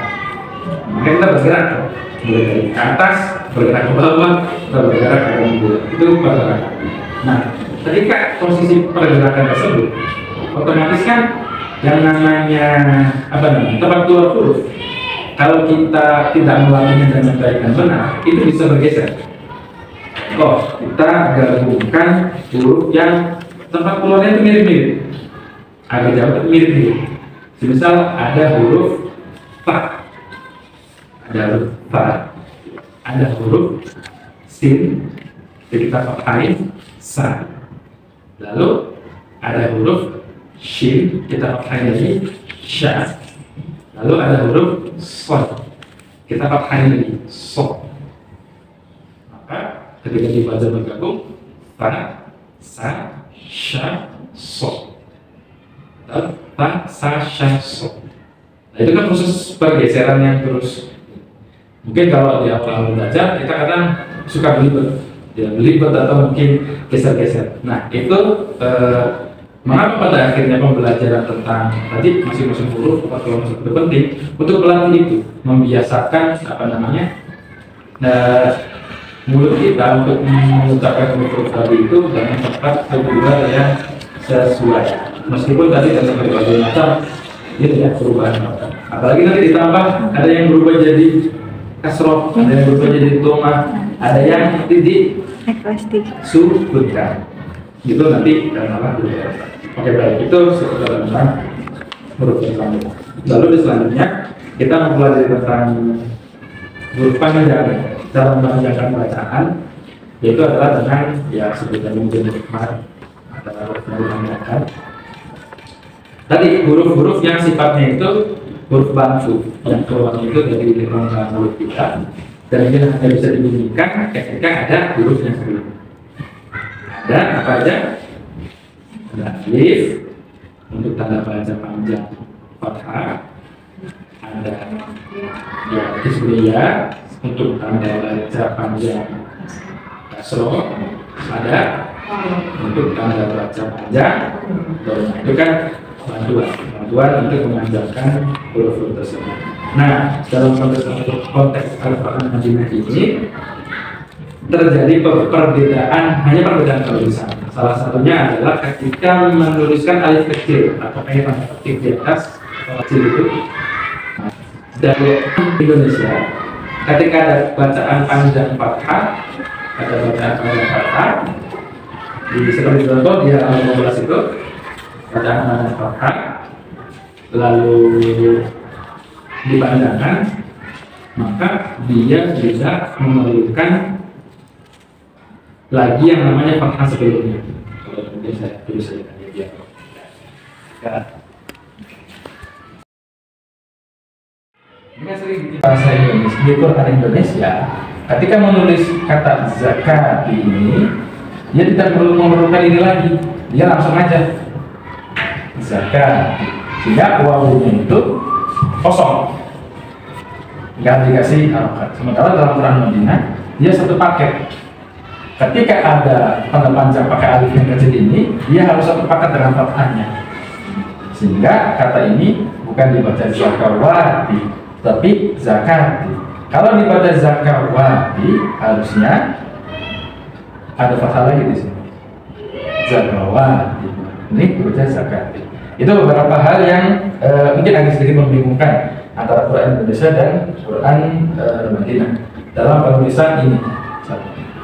Maka kita bergerak, mulai dari ke atas, bergerak ke bawah, atau bergerak ke mundur. Itu pergerakan. Nah, ketika posisi pergerakan tersebut, otomatis kan yang namanya tempat keluar huruf, kalau kita tidak melatihnya dengan baik dan benar, itu bisa bergeser. Kita gabungkan huruf yang tempat keluarnya itu mirip-mirip, agak jauh tapi mirip-mirip. Misal ada huruf fa, ada huruf sin, kita fathain sa. Lalu ada huruf shin, kita fathain lagi sya. Lalu ada huruf sod, kita fathain lagi so. Maka ketika dibaca bergabung, fa, sa, sya, so. Atau fa, sa, sya, so. Nah, itu kan proses pergeseran yang terus. Mungkin kalau di awal belajar kita kadang suka belibet atau mungkin geser-geser. Nah, itu mengapa pada akhirnya pembelajaran tentang tadi masing-masing huruf atau itu penting untuk pelatih itu membiasakan mulut kita untuk mengucapkan huruf tadi itu dengan tepat kedua yang sesuai. Meskipun tadi ada berbagai macam perubahan. Apalagi nanti ditambah ada yang berubah jadi kasroh, ada yang berubah jadi dhamma, ada yang titik sukunkan. Itu nanti karena oke, baik, itu seputar tentang huruf bersambung. Lalu di selanjutnya kita mempelajari tentang huruf panjang dalam memanjangkan bacaan, yaitu adalah dengan sebutan mungkin hikmat atau huruf memanjangkan. Tadi huruf-huruf yang sifatnya itu huruf bantu yang keluarnya itu dari rongga mulut kita, dan ini hanya bisa dibunyikan ketika ada huruf yang sebelumnya. Ada apa aja? Ada alif untuk tanda baca panjang fathah, ada kisriya untuk tanda baca panjang kasroh, ada untuk tanda baca panjang dhamma. Itu kan bantuan untuk memanjangkan huruf-huruf tersebut. Nah, dalam konteks Al-Quran Madinah ini terjadi hanya perbedaan tulisan. Salah satunya adalah ketika menuliskan alif kecil atau kayak tanda petik di atas kecil itu. Dari Indonesia, ketika ada bacaan panjang fathah, seperti contoh di halaman 15 itu bacaan panjang fathah, lalu dipanjangkan, maka dia tidak memerlukan lagi yang namanya fathah sebelumnya. Kalau kemudian saya tulis saja dia. Ini sering di bahasa Indonesia, di Quran Indonesia, ketika menulis kata zakat ini, dia tidak perlu memerlukan ini lagi, dia langsung aja zakat. Sehingga wawunya itu kosong, nggak dikasih harokat. Sementara dalam Quran Madinah dia satu paket. Ketika ada tanda panjang pakai alif yang kecil ini, dia harus satu paket dengan fathahnya. Sehingga kata ini bukan dibaca zakawati, tapi zakati. Kalau dibaca zakawati, harusnya ada fathah lagi di sini. Zakawati. Ini dibaca zakati. Itu beberapa hal yang mungkin agak sedikit membingungkan antara Quran Indonesia dan Quran Madinah dalam penulisan ini.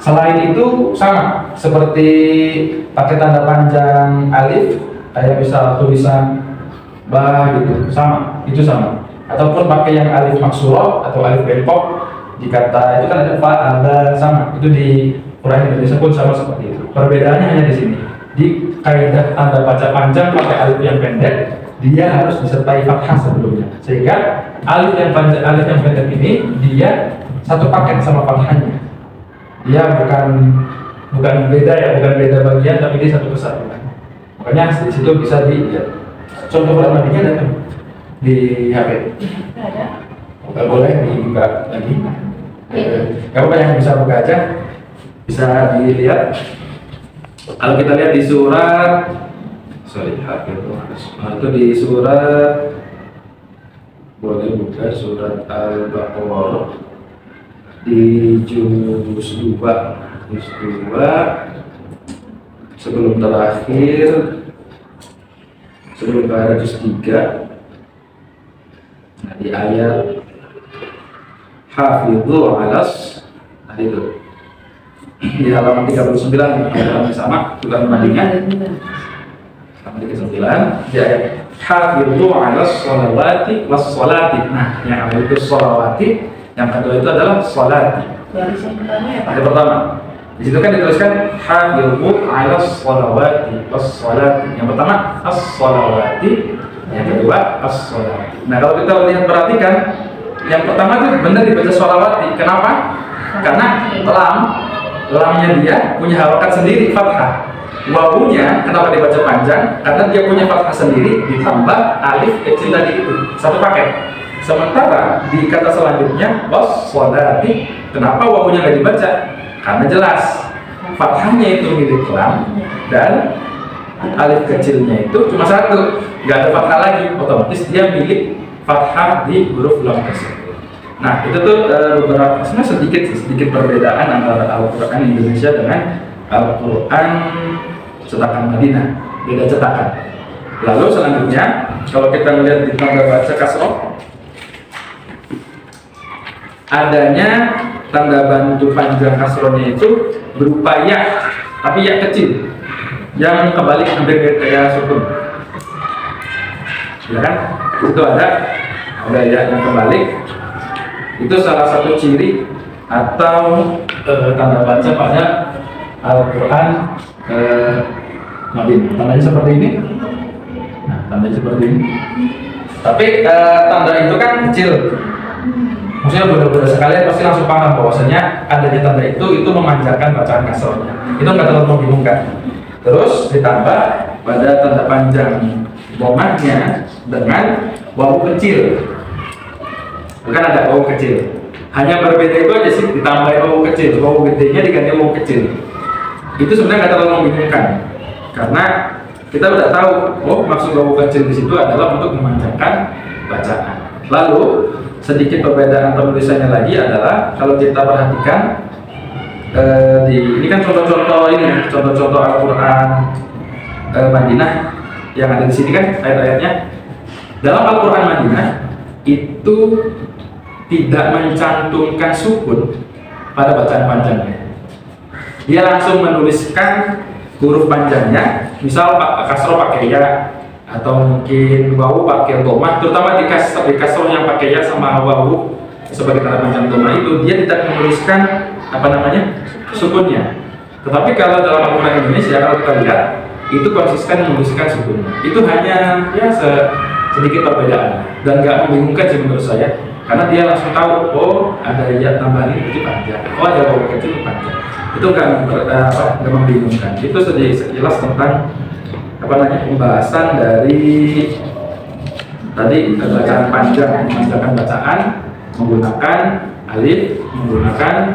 Selain itu sama seperti pakai tanda panjang alif, kayak misal tulisan ba gitu, sama, itu sama. Ataupun pakai yang alif maksurah atau alif bengkok di kata itu kan ada fa, ada, sama. Itu di Quran Indonesia pun sama seperti itu. Perbedaannya hanya di sini. Di kaidah tanda baca panjang pakai alif yang pendek, dia harus disertai fathah sebelumnya. Sehingga alif yang panjang, alif yang pendek ini dia satu paket sama fathahnya. Dia bukan beda ya, bukan beda bagian, tapi dia satu kesatuan. Makanya di situ bisa dilihat. Contoh Quran ada kan di HP. Kalau boleh dibuka lagi. Kalau yang bisa buka aja, bisa dilihat. Kalau kita lihat di surat, itu di surat, boleh buka surat Al-Baqarah di juz 2 sebelum terakhir, sebelum ke juz 3. Nah, di ayat hafidhu alas, nah itu di halaman 39 halaman sama juga madinah halaman 39 di ayat hafidhu alas sholawati was sholati. Nah, yang awal itu sholawati, yang kedua itu adalah sholati. Yang pertama di situ kan dituliskan hafidhu alas sholawati was sholati. Yang pertama as sholawati, yang kedua as-sholawati. Nah, kalau kita lihat perhatikan, yang pertama itu benar dibaca sholawati. Kenapa? Karena lamnya dia punya harokat sendiri, fathah. Wawunya kenapa dibaca panjang? Karena dia punya fathah sendiri ditambah alif kecil tadi itu, satu paket. Sementara di kata selanjutnya was-sholati, kenapa wawunya nggak dibaca? Karena jelas fathahnya itu milik lam dan alif kecilnya itu cuma satu, nggak ada fathah lagi, otomatis dia milik fathah di huruf lam tersebut. Nah, itu tuh beberapa, sebenarnya sedikit perbedaan antara Al-Quran Indonesia dengan Al-Quran cetakan Madinah, beda cetakan. Lalu selanjutnya, kalau kita melihat di tanda baca kasroh, adanya tanda bantu panjang kasrohnya itu berupa ya, tapi ya kecil, yang kebalik hampir kayak sukun, ya kan? Itu ada ya yang kebalik. Itu salah satu ciri atau tanda baca pada Al-Quran Madinah. Tandanya seperti ini. Nah, tandanya seperti ini. Tapi tanda itu kan kecil. Maksudnya benar-benar sekalian pasti langsung paham bahwasanya adanya tanda itu memanjangkan bacaan kasrohnya. Itu nggak terlalu membingungkan. Terus ditambah pada tanda panjang bomahnya dengan wawu kecil. Bukan ada wawu kecil. Hanya berbeda itu aja sih, ditambahin wawu kecil. Wawu gedenya diganti wawu kecil. Itu sebenarnya nggak terlalu membingungkan. Karena kita udah tahu, oh maksud wawu kecil di situ adalah untuk memanjangkan bacaan. Lalu sedikit perbedaan penulisannya lagi adalah kalau kita perhatikan ini kan contoh-contoh ini ya, contoh-contoh Al-Quran Madinah yang ada di sini kan ayat-ayatnya. Dalam Al-Quran Madinah itu tidak mencantumkan sukun pada bacaan panjangnya. Dia langsung menuliskan huruf panjangnya, misal kasroh pakai ya, atau mungkin wawu pakai domah, terutama di kasroh yang pakai ya sama wawu sebagai tanda panjang domah itu dia tidak menuliskan apa namanya sukunnya. Tetapi kalau dalam Al-Quran Indonesia kalau kita lihat itu konsisten menuliskan sukunnya. Itu hanya ya sedikit perbedaan dan nggak membingungkan sih menurut saya, karena dia langsung tahu oh ada ya tambahan ini panjang, oh ada wawu kecil panjang. Itu nggak membingungkan. Itu sekilas tentang apa namanya pembahasan dari tadi bacaan panjang, memanjangkan bacaan menggunakan alif, menggunakan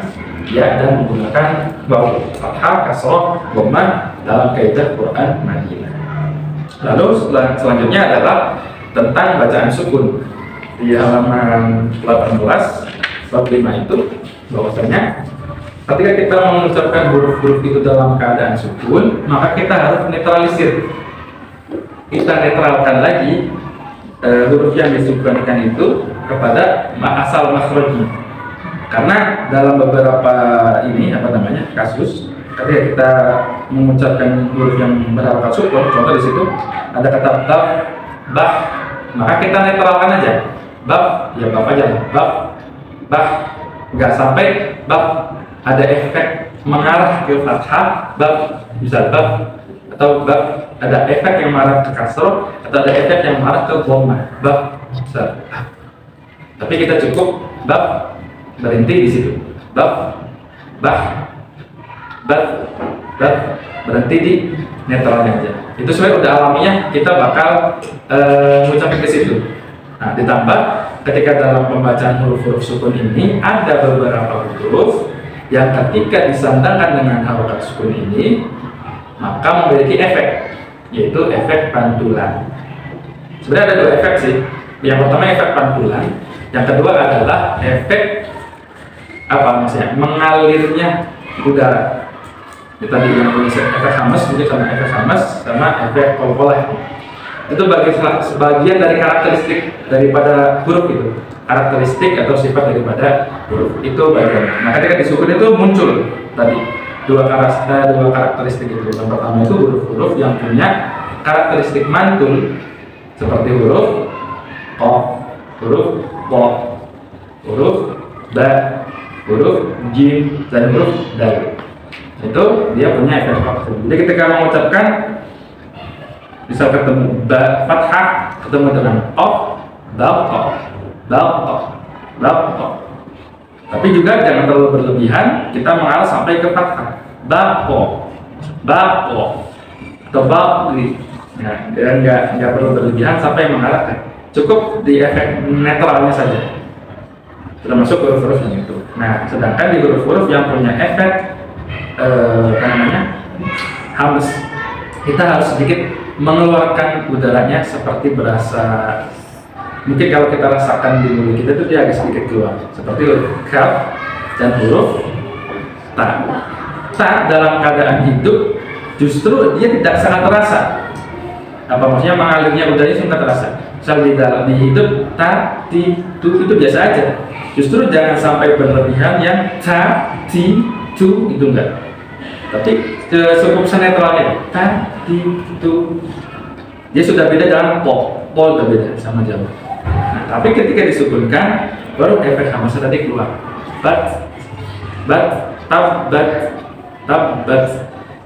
ya dan menggunakan wawu, fathah, kasroh, dhammah dalam kaidah Quran Madinah. Lalu selanjutnya adalah tentang bacaan sukun di halaman 18 bab 5 itu bahwasanya ketika kita mengucapkan huruf-huruf itu dalam keadaan sukun, maka kita harus netralisir. Kita netralkan lagi huruf yang disukunkan itu kepada asal makhrajnya. Karena dalam beberapa kasus, ketika kita mengucapkan huruf yang berharokat sukun, contoh di situ ada kata bab, bah, maka kita netralkan aja. Bab, ya bab aja, bab, bah, nggak sampai bab ada efek mengarah ke fathah, bab, bisa bab, atau bab ada efek yang mengarah ke kasroh, atau ada efek yang mengarah ke dhammah, bab, bisa. Tapi kita cukup bab, berhenti di situ. Bab, bah, bab, berhenti di netralnya aja. Itu sebenarnya udah alamiah, kita bakal mengucapkan ke situ. Nah, ditambah ketika dalam pembacaan huruf-huruf sukun ini ada beberapa huruf yang ketika disandangkan dengan harokat sukun ini maka memiliki efek, yaitu efek pantulan. Sebenarnya ada dua efek sih. Yang pertama efek pantulan, yang kedua adalah efek mengalirnya udara. Kita tadi yang efek hamas, mungkin sama efek hamas sama efek kol-kolah. Itu sebagian dari karakteristik daripada huruf itu, karakteristik atau sifat daripada huruf itu bagian. Nah, ketika disukun itu muncul tadi dua karakteristik itu. Yang pertama itu huruf-huruf yang punya karakteristik mantul seperti huruf qaf, huruf qa, huruf ba, huruf jim, dan huruf dal. Itu dia punya efek qaf. Jadi ketika mengucapkan bisa ketemu ba fathah ketemu dengan qaf, baqa. Tapi juga jangan terlalu berlebihan, kita mengarah sampai ke fathah. Baqo atau baqli. Nah, dan nggak perlu berlebihan sampai mengarah ke. Cukup di efek netralnya saja. Termasuk huruf-huruf yang itu. Nah, sedangkan di huruf-huruf yang punya efek hams, kita harus sedikit mengeluarkan udaranya seperti berasa, mungkin kalau kita rasakan di mulut kita itu dia agak sedikit keluar, seperti huruf kaf dan huruf ta. Ta dalam keadaan hidup justru dia tidak sangat terasa. Apa maksudnya mengalirnya udaranya sangat terasa. Misal di hidup ta, ti, tu itu biasa aja. Justru jangan sampai berlebihan yang ta, ti, tu itu enggak. Tapi cukup senetralnya ta, ti, tu. Dia sudah beda dengan po sudah beda sama Jawa. Nah, tapi ketika disukunkan baru efek hamasnya tadi keluar. Tabbat.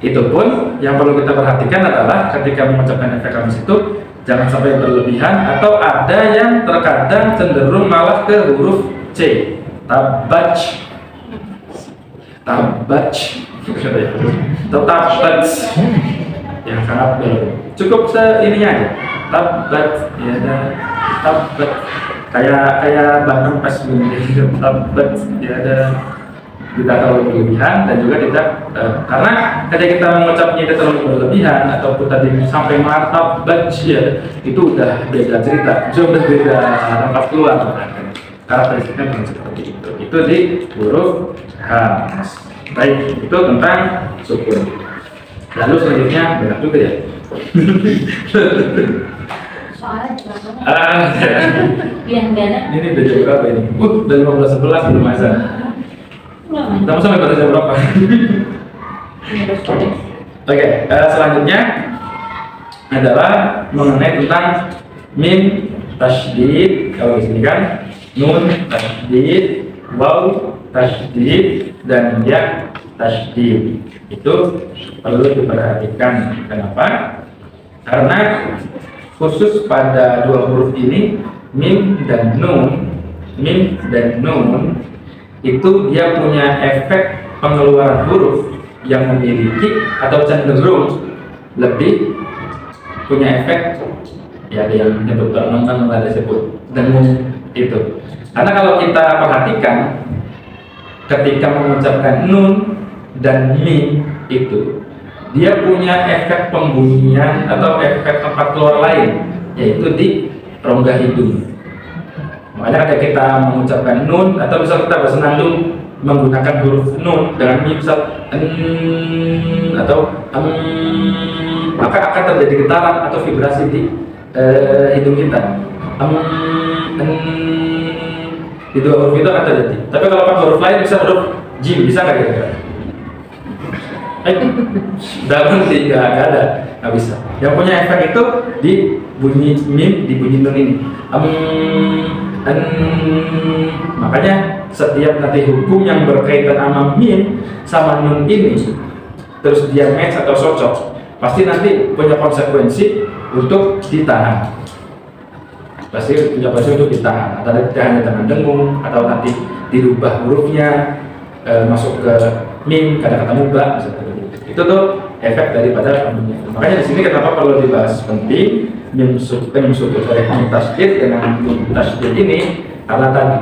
Itu pun yang perlu kita perhatikan adalah ketika mengucapkan efek hamas itu jangan sampai berlebihan atau ada yang terkadang cenderung malah ke huruf C. Tabbach. Atau tabbat yang sangat berlebihan. Cukup ininya aja. Tabbat ya ada tabbat kayak bahkan pas begini tabbat ya ada tidak terlalu berlebihan dan juga tidak karena ketika kita mengucapnya itu terlalu berlebihan ataupun tadi sampai tabbat ya itu udah beda cerita, sudah beda tempat keluar karakteristiknya bukan seperti itu. Itu di huruf hamas. Baik, itu tentang sukun. Lalu selanjutnya banyak juga ya. Soalnya juga Ini udah jam berapa ini? Udah 15.11 belum azan. Kita mau sampai pada jam berapa? Oke, selanjutnya adalah mengenai tentang mim tasydid. Kalau di sini kan nun tasydid, waw tasydid, dan ya tasydid. Itu perlu diperhatikan. Kenapa? Karena khusus pada dua huruf ini mim dan nun itu dia punya efek pengeluaran huruf yang memiliki atau cenderung lebih punya efek ya, ada yang nyebut kan ada sebut dengung itu. Karena kalau kita perhatikan ketika mengucapkan nun dan mim itu dia punya efek pembunyian atau efek tempat keluar lain, yaitu di rongga hidung. Makanya ketika kita mengucapkan nun atau misal kita bersenandung menggunakan huruf nun dengan mim misal atau maka akan terjadi getaran atau vibrasi di hidung kita. di dua huruf itu akan terjadi. Tapi kalau pakai huruf lain bisa huruf jim, bisa nggak kira-kira? Dalam tidak ada, nggak bisa. Yang punya efek itu di bunyi mim, di bunyi nun ini. Makanya setiap nanti hukum yang berkaitan sama mim sama nun ini, terus dia match atau cocok, pasti nanti punya konsekuensi untuk ditahan. Pasti punya konsekuensi untuk ditahan. Atau tidak hanya dengan dengung, atau nanti dirubah hurufnya masuk ke mim, kata-kata mubah, misalnya. Itu tuh efek daripada pembunyian. Makanya di sini kenapa perlu dibahas penting mim tasydid dengan mim tasydid ini, karena tadi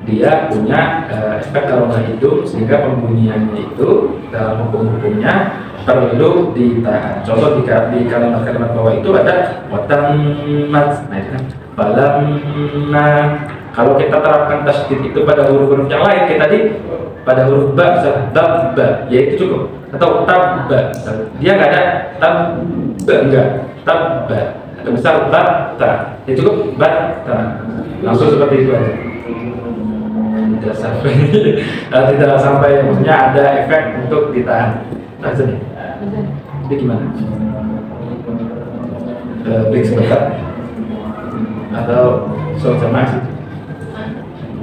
dia punya efek aroma itu, sehingga pembunyiannya itu dalam hukum-hukumnya perlu ditahan. Contoh di kalimat-kalimat bawah itu ada watammat, nah itu kan falamma. Kalau kita terapkan tasydid itu pada huruf-huruf yang lain, kayak tadi pada huruf ba, misalnya tabba, ya itu cukup. Atau tabba, dia nggak ada tabba, enggak tabba. Atau misal batta, ya cukup batta. Langsung seperti itu aja. Tidak sampai, maksudnya ada efek untuk ditahan. Nah, sini. Ini gimana? Break sebentar. Atau soal jamaah sih.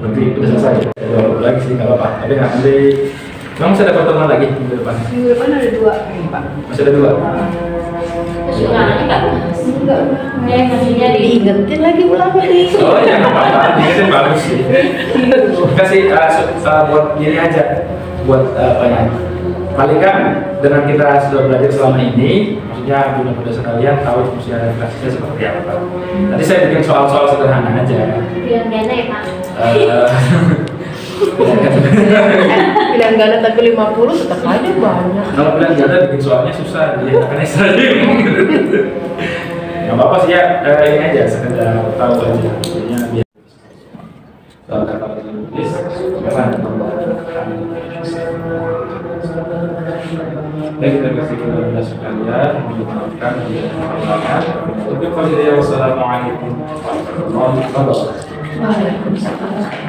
Berarti udah selesai. Kalau lagi sih nggak apa-apa. Tapi nggak nanti. Memang masih ada pertemuan lagi minggu depan? Minggu depan ada 2 Pak. Masih ada 2? Kesukaannya nggak bagus. Enggak. Ya, maksudnya Diingetin lagi ulang nih. Oh iya, nggak apa-apa. Ini kan bagus sih. Kasih buat diri aja. Buat apa ya? Paling kan dengan kita sudah belajar selama ini, maksudnya mudah-mudahan sekalian tahu fungsi administrasinya seperti apa. Nanti saya bikin soal-soal sederhana aja. pilihan ganda ya Pak. Pilihan ganda tapi 50 tetap aja banyak. Kalau pilihan ganda bikin soalnya susah, dia akan ekstrim. Nggak apa-apa sih ya, ini aja sekedar tahu aja. Jadinya biar soal kata tulis, baik, kita kasih kepada sekalian, maafkan kesalahan. Wassalamualaikum warahmatullahi wabarakatuh. Waalaikumsalam.